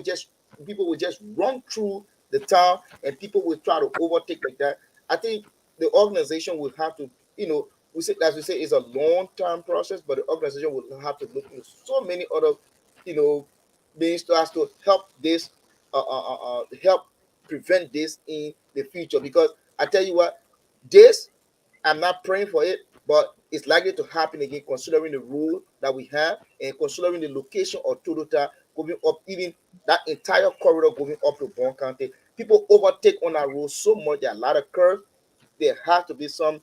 will just run through the town, and people will try to overtake like that. I think the organization will have to, we say, as we say, it's a long term process, but the organization will have to look into so many other, you know, means to us to help this, help prevent this in the future. Because I tell you what, this I'm not praying for it, but it's likely to happen again, considering the rule that we have and considering the location of Totota going up, even that entire corridor going up to Bong County. People overtake on our road so much. There are a lot of curves. There has to be some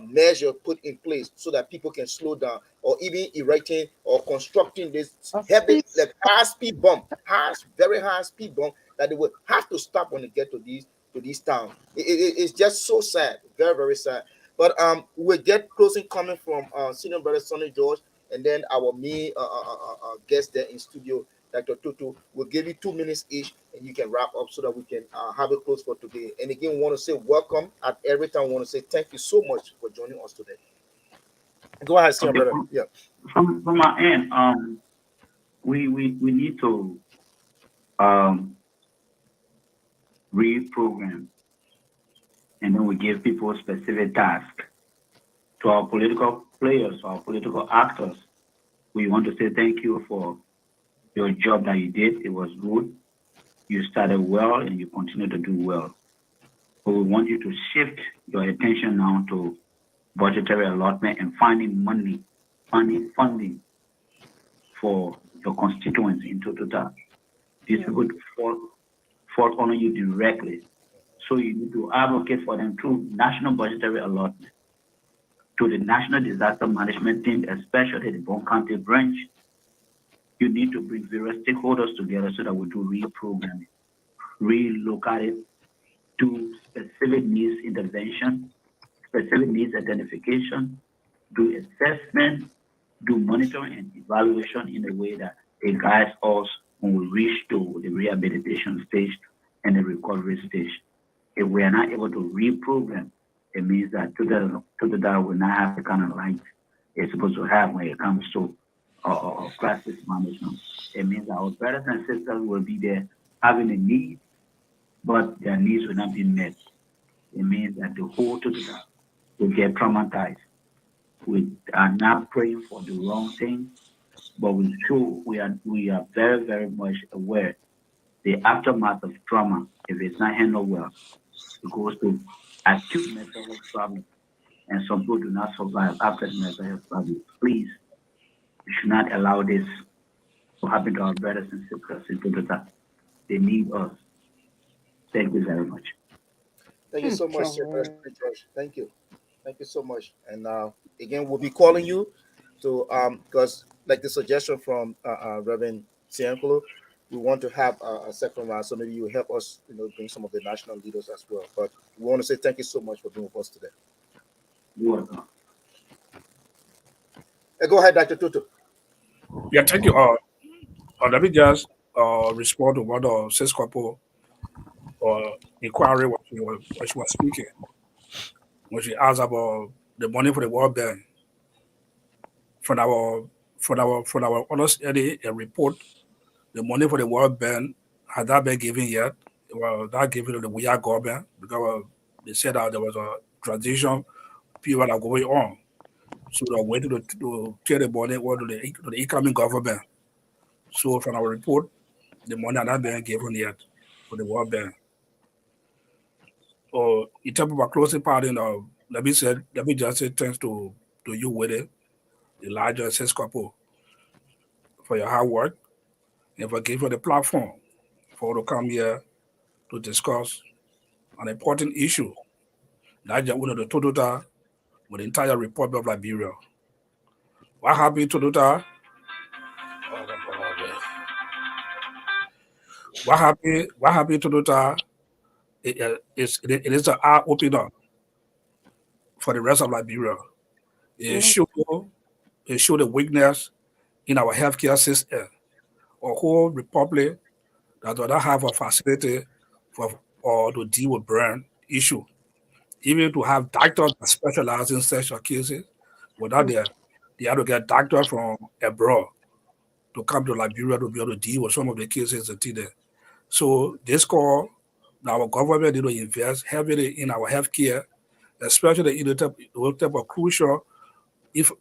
measure put in place so that people can slow down, or even erecting or constructing this A heavy, speed. like high speed bump, very high speed bump that they will have to stop when they get to these towns. It's just so sad, very very sad. But we'll get closing comment from senior brother Sonny George, and then our me guest there in studio, Dr. Toto. We'll give you 2 minutes each, and you can wrap up so that we can have it close for today. And again, we want to say welcome. At every time, we want to say thank you so much for joining us today. Go ahead, senior Okay, brother. Yeah. from our end, we need to um reprogram, and then we give people specific tasks. To our political players, to our political actors, we want to say thank you for your job that you did. It was good. You started well and you continue to do well. But we want you to shift your attention now to budgetary allotment and finding money, finding funding for your constituents in Totota. These Yeah. people fall on you directly. So you need to advocate for them through national budgetary allotment, to the National Disaster Management Team, especially the Bong County branch. You need to bring various stakeholders together so that we do reprogramming, relocate it to specific needs intervention, specific needs identification, do assessment, do monitoring and evaluation in a way that it guides us when we reach to the rehabilitation stage and the recovery stage. If we are not able to reprogram, it means that Totota will not have the kind of light it's supposed to have when it comes to crisis management. It means that our brothers and sisters will be there having a need, but their needs will not be met. It means that the whole Totota will get traumatized. We are not praying for the wrong thing, but we are very, very much aware the aftermath of trauma, if it's not handled well, it goes to acute mental health problems, and some people do not survive after the mental health problems. Please, we should not allow this to happen to our brothers and sisters in Totota. They need us. Thank you very much. Thank you so much, sir, brother Sure. Sonny George. Thank you. Thank you so much. And again, we'll be calling you to because like the suggestion from Reverend Siankolo, we want to have a second round, so maybe you help us, bring some of the national leaders as well. But we want to say thank you so much for being with us today. You are welcome. Go ahead, Dr. Tutu. Yeah, thank you. Let me just respond to what the sis couple inquiry what she was speaking when she asked about the money for the World Bank from our understanding and report. The money for the World Bank had that been given yet? Well, that given to the we are government because they said that there was a transition period are going on. So they're waiting to pay the money or to the incoming government. So from our report, the money had not been given yet for the World Bank. So in terms of our closing part, let me just say thanks to you with it, the larger SS couple, for your hard work and for giving the platform for to come here to discuss an important issue, not just one of the Totota, but the entire Republic of Liberia. What happened to Totota? What happened to Totota? It is an eye opener for the rest of Liberia. It Yeah. show it show the weakness in our healthcare system. Our whole republic that do not have a facility for or to deal with brain issue. Even to have doctors that specialize in sexual cases, without there, they have to get doctors from abroad to come to Liberia to be able to deal with some of the cases that there. So this call, our government need to invest heavily in our healthcare, especially in the type of crucial if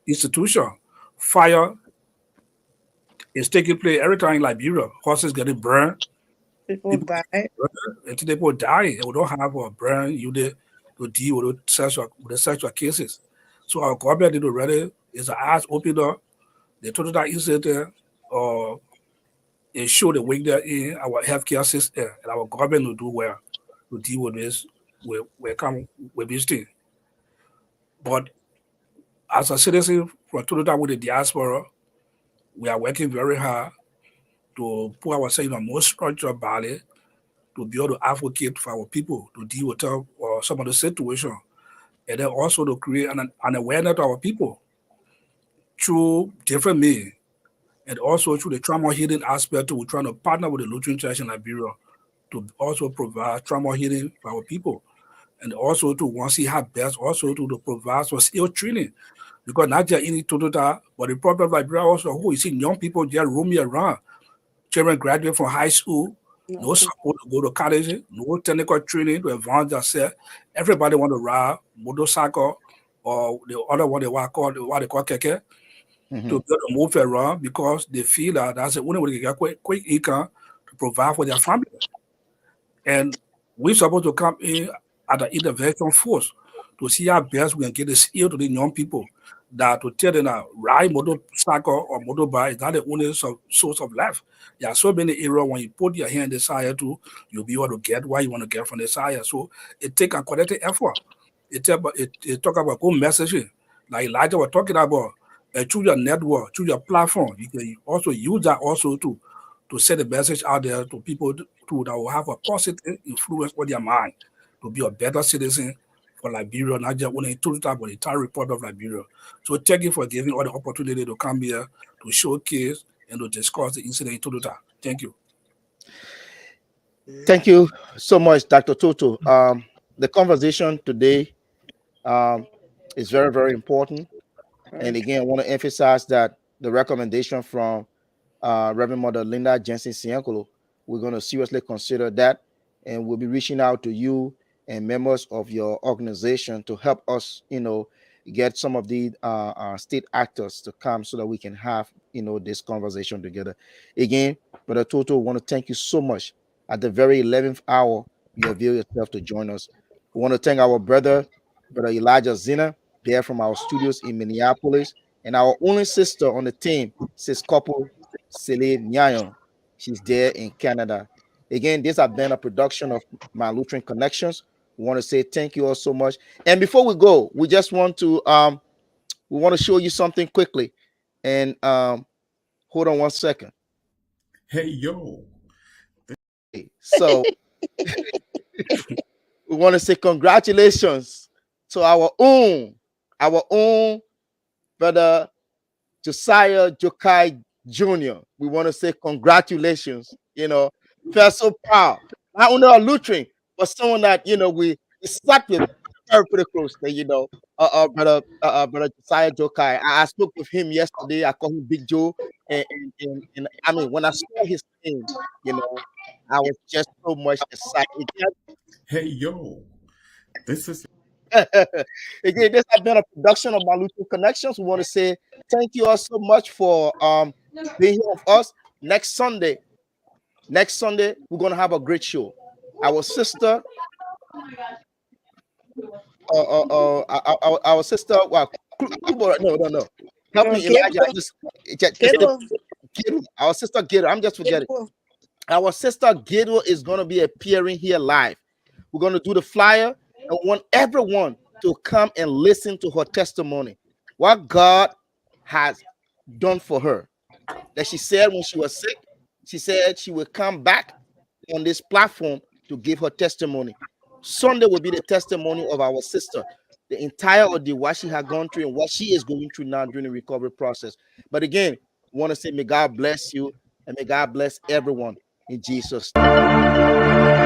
institution. Fire is taking place every time in Liberia. Horses getting burned, People people die. getting burned until people die. And we don't have a burn unit to deal with the sexual cases. So our government need to ready is an eyes open up. The total that incident ensure the way that in our healthcare system and our government will do well to deal with this. We come with this thing. But as a citizen from Totota with the diaspora, we are working very hard to put ourselves in a more structured body to be able to advocate for our people to deal with some of the situation, and then also to create an awareness to our people through different means, and also through the trauma healing aspect. We're trying to partner with the Lutheran Church in Liberia to also provide trauma healing for our people, and also to once he have best also to provide for skill training. Because not just any Totota, but the problem of Liberia also who you see young people just roaming around. Children graduate from high school, no support to go to college, no technical training to advance themselves. Everybody want to ride motorcycle or the other one what they call keke to be able to move around because they feel that that's the only way they get quick income to provide for their family. And we're supposed to come in at the intervention force to see how best we can get the skill to the young people that to tell them that ride motorcycle or motorbike is not the only source of life. There are so many areas when you put your hand in the side to, you'll be able to get what you want to get from the side. So it takes a collective effort. It talk about good messaging. Like Elijah was talking about through your network, through your platform, you can also use that also to send a message out there to people that will have a positive influence on their mind to be a better citizen for Liberia, not just only Totota, but the entire report of Liberia. So thank you for giving all the opportunity to come here to showcase and to discuss the incident in Totota. Thank you. Thank you so much, Dr. Toto. The conversation today is very, very important. And again, I want to emphasize that the recommendation from Reverend Mother Linda Jensen Siankolo, we're going to seriously consider that. And we'll be reaching out to you and members of your organization to help us, get some of the state actors to come so that we can have, this conversation together. Again, Brother Toto, I want to thank you so much. At the very 11th hour, you avail yourself to join us. We want to thank our Brother Elijah Zina, there from our studios in Minneapolis, and our only sister on the team, Sis Couple Celine Nyayon. She's there in Canada. Again, this has been a production of My Lutheran Connections. We want to say thank you all so much. And before we go, we just want to show you something quickly. And hold on one second. Hey yo. So we want to say congratulations to our own brother Josiah Jokai Jr. We want to say congratulations. Feel so proud. Not only a Lutheran, but someone that we stuck with very pretty closely. Brother Josiah Jokai. I spoke with him yesterday. I called him Big Joe, and I mean when I saw his name, I was just so much excited. Hey yo. This is Again, this has been a production of My Lutheran Connections. We want to say thank you all so much for being here with us. Next Sunday, we're gonna have a great show. Our sister, our sister, well, no. Help me, Elijah. Our sister Gato. I'm just forgetting. Our sister Gato is gonna be appearing here live. We're gonna do the flyer. I want everyone to come and listen to her testimony. What God has done for her. That she said when she was sick, she said she will come back on this platform to give her testimony. Sunday will be the testimony of our sister, the entire ordeal, what she had gone through and what she is going through now during the recovery process. But again, I want to say, may God bless you and may God bless everyone. in Jesus' name.